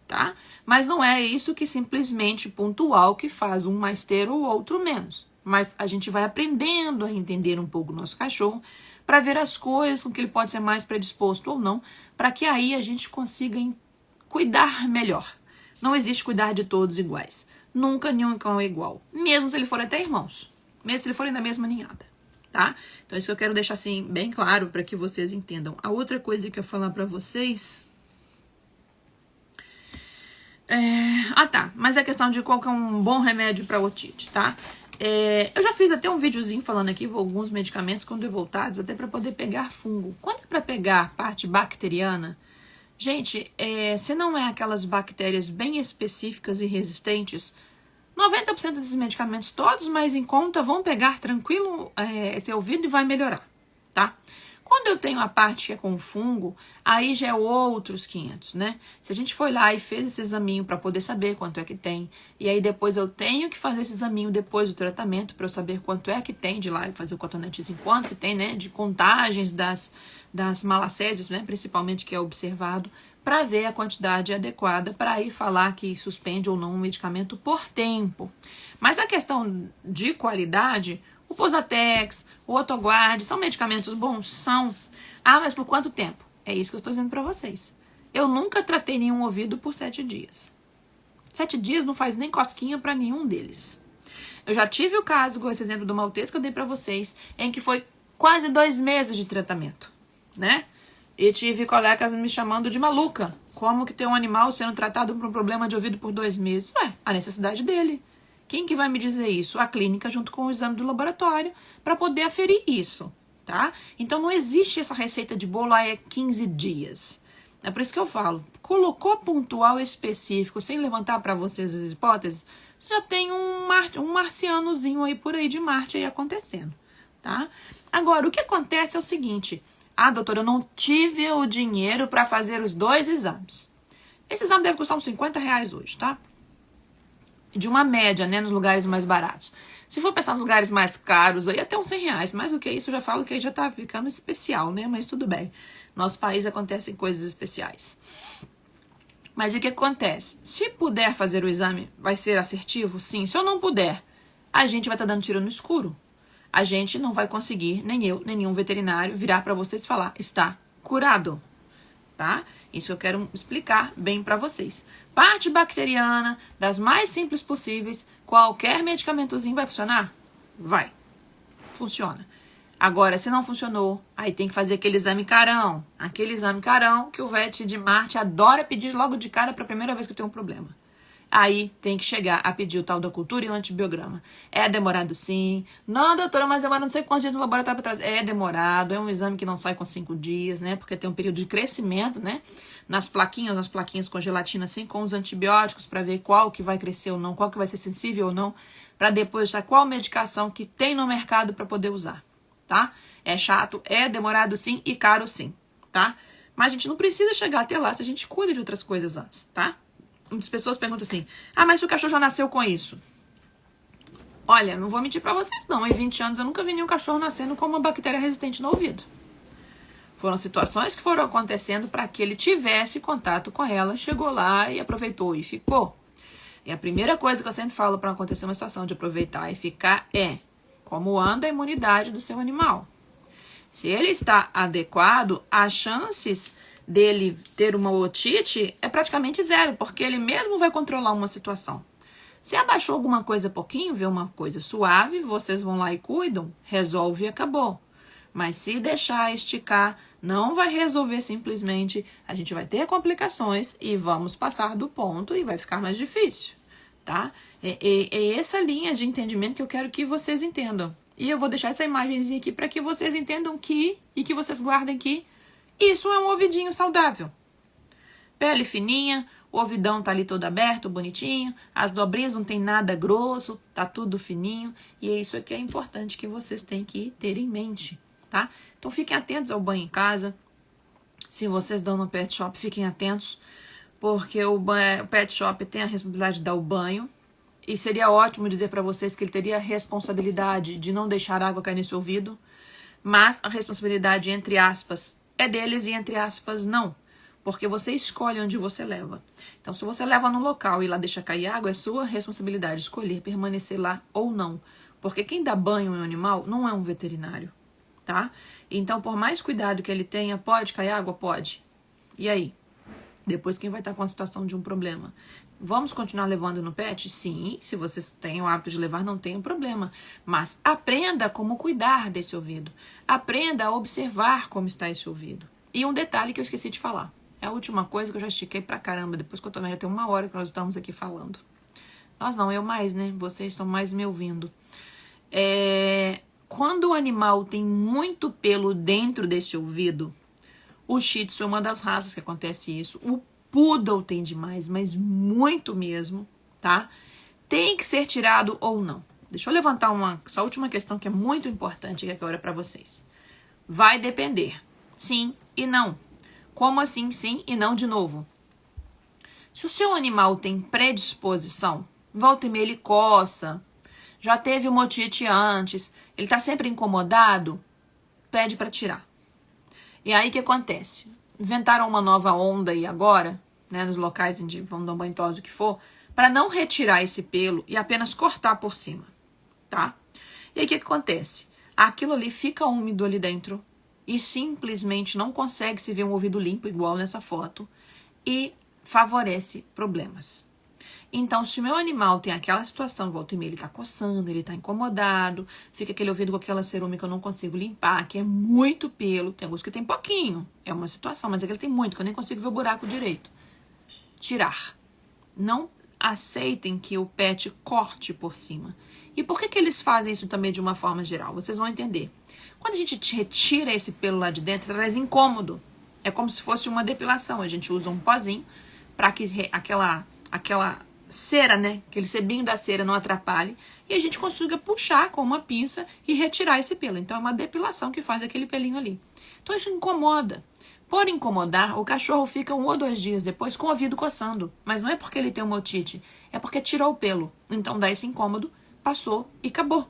tá? Mas não é isso que simplesmente pontual que faz um mais ter ou outro menos. Mas a gente vai aprendendo a entender um pouco o nosso cachorro para ver as coisas com que ele pode ser mais predisposto ou não, para que aí a gente consiga cuidar melhor. Não existe cuidar de todos iguais. Nunca nenhum cão é igual. Mesmo se ele for até irmãos. Mesmo se ele forem da mesma ninhada. Tá? Então isso eu quero deixar assim bem claro para que vocês entendam. A outra coisa que eu ia falar para vocês... mas é a questão de qual que é um bom remédio para otite, tá? Eu já fiz até um videozinho falando aqui alguns medicamentos condevoltados, até para poder pegar fungo. Quando é para pegar parte bacteriana, gente, se não é aquelas bactérias bem específicas e resistentes, 90% desses medicamentos, todos mais em conta, vão pegar tranquilo esse ouvido e vai melhorar, tá? Quando eu tenho a parte que é com fungo, aí já é outros 500, né? Se a gente foi lá e fez esse examinho para poder saber quanto é que tem, e aí depois eu tenho que fazer esse examinho depois do tratamento para eu saber quanto é que tem de lá e fazer o cotonetezinho, quanto que tem, né? De contagens das malacésias, né? Principalmente que é observado, para ver a quantidade adequada para aí falar que suspende ou não um medicamento por tempo. Mas a questão de qualidade, o Posatex, o Otoguard, são medicamentos bons? São. Mas por quanto tempo? É isso que eu estou dizendo para vocês. Eu nunca tratei nenhum ouvido por 7 dias. 7 dias não faz nem cosquinha para nenhum deles. Eu já tive o caso, com esse exemplo do maltês que eu dei para vocês, em que foi quase 2 meses de tratamento, né? E tive colegas me chamando de maluca. Como que tem um animal sendo tratado por um problema de ouvido por 2 meses? A necessidade dele. Quem que vai me dizer isso? A clínica junto com o exame do laboratório para poder aferir isso, tá? Então não existe essa receita de bolo é 15 dias. É por isso que eu falo, colocou pontual específico, sem levantar para vocês as hipóteses, você já tem um marcianozinho aí por aí de Marte aí acontecendo, tá? Agora, o que acontece é o seguinte, doutora, eu não tive o dinheiro para fazer os 2 exames. Esse exame deve custar uns R$50 hoje, tá? De uma média, né, nos lugares mais baratos. Se for pensar nos lugares mais caros, aí até uns R$100, mais do que isso, eu já falo que aí já tá ficando especial, né, mas tudo bem. Nosso país acontecem coisas especiais. Mas o que acontece? Se puder fazer o exame, vai ser assertivo? Sim. Se eu não puder, a gente vai estar dando tiro no escuro. A gente não vai conseguir, nem eu, nem nenhum veterinário, virar para vocês e falar, está curado, tá? Isso eu quero explicar bem para vocês. Parte bacteriana, das mais simples possíveis, qualquer medicamentozinho vai funcionar? Vai. Funciona. Agora, se não funcionou, aí tem que fazer aquele exame carão. Aquele exame carão que o vet de Marte adora pedir logo de cara para a primeira vez que tem um problema. Aí tem que chegar a pedir o tal da cultura e o antibiograma. É demorado sim. Não, doutora, mas demora não sei quantos dias no laboratório para trás. É demorado, é um exame que não sai com 5 dias, né? Porque tem um período de crescimento, né? Nas plaquinhas com gelatina, assim, com os antibióticos, para ver qual que vai crescer ou não, qual que vai ser sensível ou não, para depois já qual medicação que tem no mercado para poder usar, tá? É chato, é demorado sim e caro sim, tá? Mas a gente não precisa chegar até lá se a gente cuida de outras coisas antes, tá? Muitas pessoas perguntam assim, mas se o cachorro já nasceu com isso? Olha, não vou mentir pra vocês não, em 20 anos eu nunca vi nenhum cachorro nascendo com uma bactéria resistente no ouvido. Foram situações que foram acontecendo para que ele tivesse contato com ela, chegou lá e aproveitou e ficou. E a primeira coisa que eu sempre falo para acontecer uma situação de aproveitar e ficar é como anda a imunidade do seu animal. Se ele está adequado, as chances dele ter uma otite é praticamente zero, porque ele mesmo vai controlar uma situação. Se abaixou alguma coisa pouquinho, vê uma coisa suave, vocês vão lá e cuidam, resolve e acabou. Mas se deixar esticar, não vai resolver simplesmente, a gente vai ter complicações e vamos passar do ponto e vai ficar mais difícil, tá? É essa linha de entendimento que eu quero que vocês entendam. E eu vou deixar essa imagenzinha aqui para que vocês entendam que vocês guardem que isso é um ouvidinho saudável. Pele fininha, o ouvidão tá ali todo aberto, bonitinho, as dobrinhas não tem nada grosso, tá tudo fininho. E é isso que é importante que vocês têm que ter em mente, tá? Então fiquem atentos ao banho em casa. Se vocês dão no pet shop, fiquem atentos, porque o pet shop tem a responsabilidade de dar o banho. E seria ótimo dizer para vocês que ele teria a responsabilidade de não deixar água cair nesse ouvido, mas a responsabilidade, entre aspas, é deles e, entre aspas, não. Porque você escolhe onde você leva. Então, se você leva no local e lá deixa cair água, é sua responsabilidade escolher permanecer lá ou não. Porque quem dá banho em um animal não é um veterinário, tá? Então, por mais cuidado que ele tenha, pode cair água? Pode. E aí? Depois quem vai estar com a situação de um problema? Vamos continuar levando no pet? Sim, se vocês têm o hábito de levar, não tem um problema. Mas aprenda como cuidar desse ouvido. Aprenda a observar como está esse ouvido. E um detalhe que eu esqueci de falar. É a última coisa que eu já estiquei pra caramba. Depois que eu tomei, já tem 1 hora que nós estamos aqui falando. Nós não, eu mais, né? Vocês estão mais me ouvindo. Quando o animal tem muito pelo dentro desse ouvido, o Shih Tzu é uma das raças que acontece isso. O Poodle tem demais, mas muito mesmo, tá? Tem que ser tirado ou não. Deixa eu levantar essa última questão que é muito importante aqui agora para vocês. Vai depender. Sim e não. Como assim sim e não de novo? Se o seu animal tem predisposição, volta e meia ele coça, já teve uma otite antes, ele tá sempre incomodado, pede para tirar. E aí o que acontece? Inventaram uma nova onda aí agora, né, nos locais onde vão dar um banho tosa, o que for, para não retirar esse pelo e apenas cortar por cima, tá? E aí o que acontece? Aquilo ali fica úmido ali dentro e simplesmente não consegue se ver um ouvido limpo igual nessa foto e favorece problemas. Então, se o meu animal tem aquela situação, volta e meia, ele tá coçando, ele tá incomodado, fica aquele ouvido com aquela cerume que eu não consigo limpar, que é muito pelo, tem alguns que tem pouquinho, é uma situação, mas aquele tem muito, que eu nem consigo ver o buraco direito. Tirar. Não aceitem que o pet corte por cima. E por que eles fazem isso também de uma forma geral? Vocês vão entender. Quando a gente retira esse pelo lá de dentro, traz incômodo. É como se fosse uma depilação. A gente usa um pozinho para que aquela cera, né? Aquele sebinho da cera não atrapalhe. E a gente consiga puxar com uma pinça e retirar esse pelo. Então é uma depilação que faz aquele pelinho ali. Então isso incomoda. Por incomodar, o cachorro fica 1 ou 2 dias depois com o ouvido coçando. Mas não é porque ele tem uma otite, é porque tirou o pelo. Então dá esse incômodo, passou e acabou.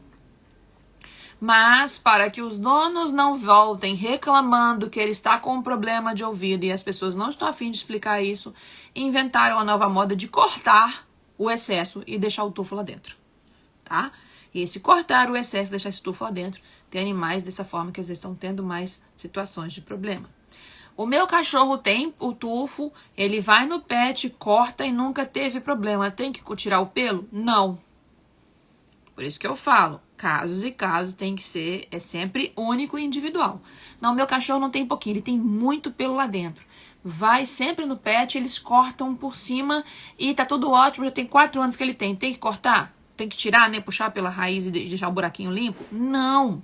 Mas para que os donos não voltem reclamando que ele está com um problema de ouvido e as pessoas não estão a fim de explicar isso, inventaram a nova moda de cortar o excesso e deixar o tufo lá dentro, tá? E esse cortar o excesso e deixar esse tufo lá dentro, tem animais dessa forma que às vezes estão tendo mais situações de problema. O meu cachorro tem o tufo, ele vai no pet, corta e nunca teve problema. Tem que tirar o pelo? Não. Por isso que eu falo, casos e casos tem que ser, é sempre único e individual. Não, meu cachorro não tem pouquinho, ele tem muito pelo lá dentro. Vai sempre no pet, eles cortam por cima e tá tudo ótimo, já tem 4 anos que ele tem. Tem que cortar? Tem que tirar, né? Puxar pela raiz e deixar o buraquinho limpo? Não.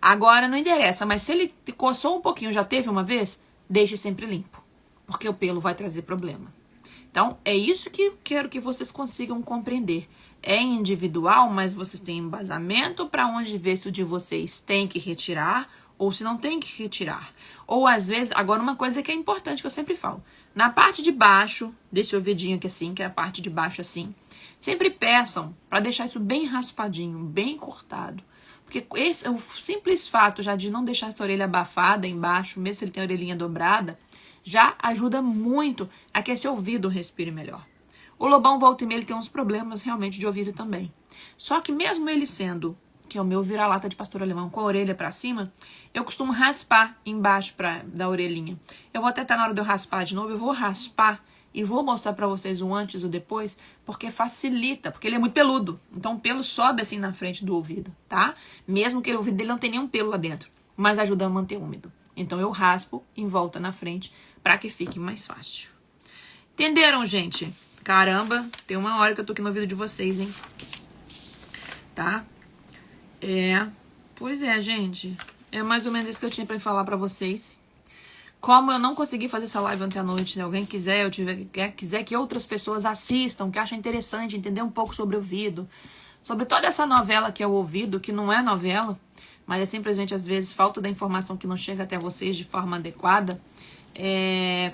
Agora não interessa, mas se ele coçou um pouquinho, já teve uma vez, deixe sempre limpo, porque o pelo vai trazer problema. Então, é isso que quero que vocês consigam compreender. É individual, mas vocês têm embasamento para onde ver se o de vocês tem que retirar ou se não tem que retirar. Ou às vezes, agora uma coisa que é importante que eu sempre falo, na parte de baixo, desse ouvidinho aqui assim, que é a parte de baixo assim, sempre peçam para deixar isso bem raspadinho, bem cortado. Porque o simples fato já de não deixar essa orelha abafada embaixo, mesmo se ele tem a orelhinha dobrada, já ajuda muito a que esse ouvido respire melhor. O lobão volta e meia, ele tem uns problemas realmente de ouvido também. Só que mesmo ele sendo, que é o meu vira-lata de pastor alemão, com a orelha para cima, eu costumo raspar embaixo da orelhinha. Eu vou até estar na hora de eu raspar de novo, eu vou raspar e vou mostrar para vocês o antes e o depois, porque facilita, porque ele é muito peludo. Então o pelo sobe assim na frente do ouvido, tá? Mesmo que o ouvido dele não tenha nenhum pelo lá dentro, mas ajuda a manter úmido. Então eu raspo em volta na frente para que fique mais fácil. Entenderam, gente? Caramba, tem 1 hora que eu tô aqui no ouvido de vocês, hein? Tá? Pois é, gente. É mais ou menos isso que eu tinha pra falar pra vocês. Como eu não consegui fazer essa live ontem à noite, se alguém quiser, quiser que outras pessoas assistam, que achem interessante entender um pouco sobre o ouvido, sobre toda essa novela que é o ouvido, que não é novela, mas é simplesmente, às vezes, falta da informação que não chega até vocês de forma adequada,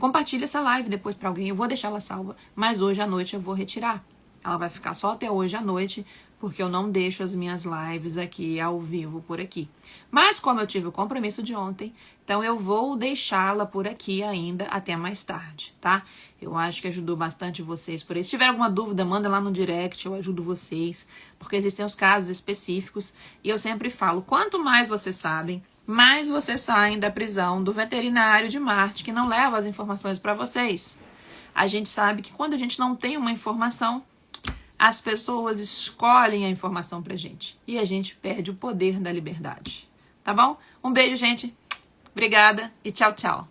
compartilhe essa live depois para alguém. Eu vou deixar ela salva, mas hoje à noite eu vou retirar. Ela vai ficar só até hoje à noite, porque eu não deixo as minhas lives aqui ao vivo por aqui. Mas como eu tive o compromisso de ontem, então eu vou deixá-la por aqui ainda até mais tarde, tá? Eu acho que ajudou bastante vocês por aí. Se tiver alguma dúvida, manda lá no direct, eu ajudo vocês, porque existem os casos específicos e eu sempre falo, quanto mais vocês sabem, mais vocês saem da prisão do veterinário de Marte, que não leva as informações para vocês. A gente sabe que quando a gente não tem uma informação, as pessoas escolhem a informação pra gente. E a gente perde o poder da liberdade. Tá bom? Um beijo, gente. Obrigada e tchau, tchau.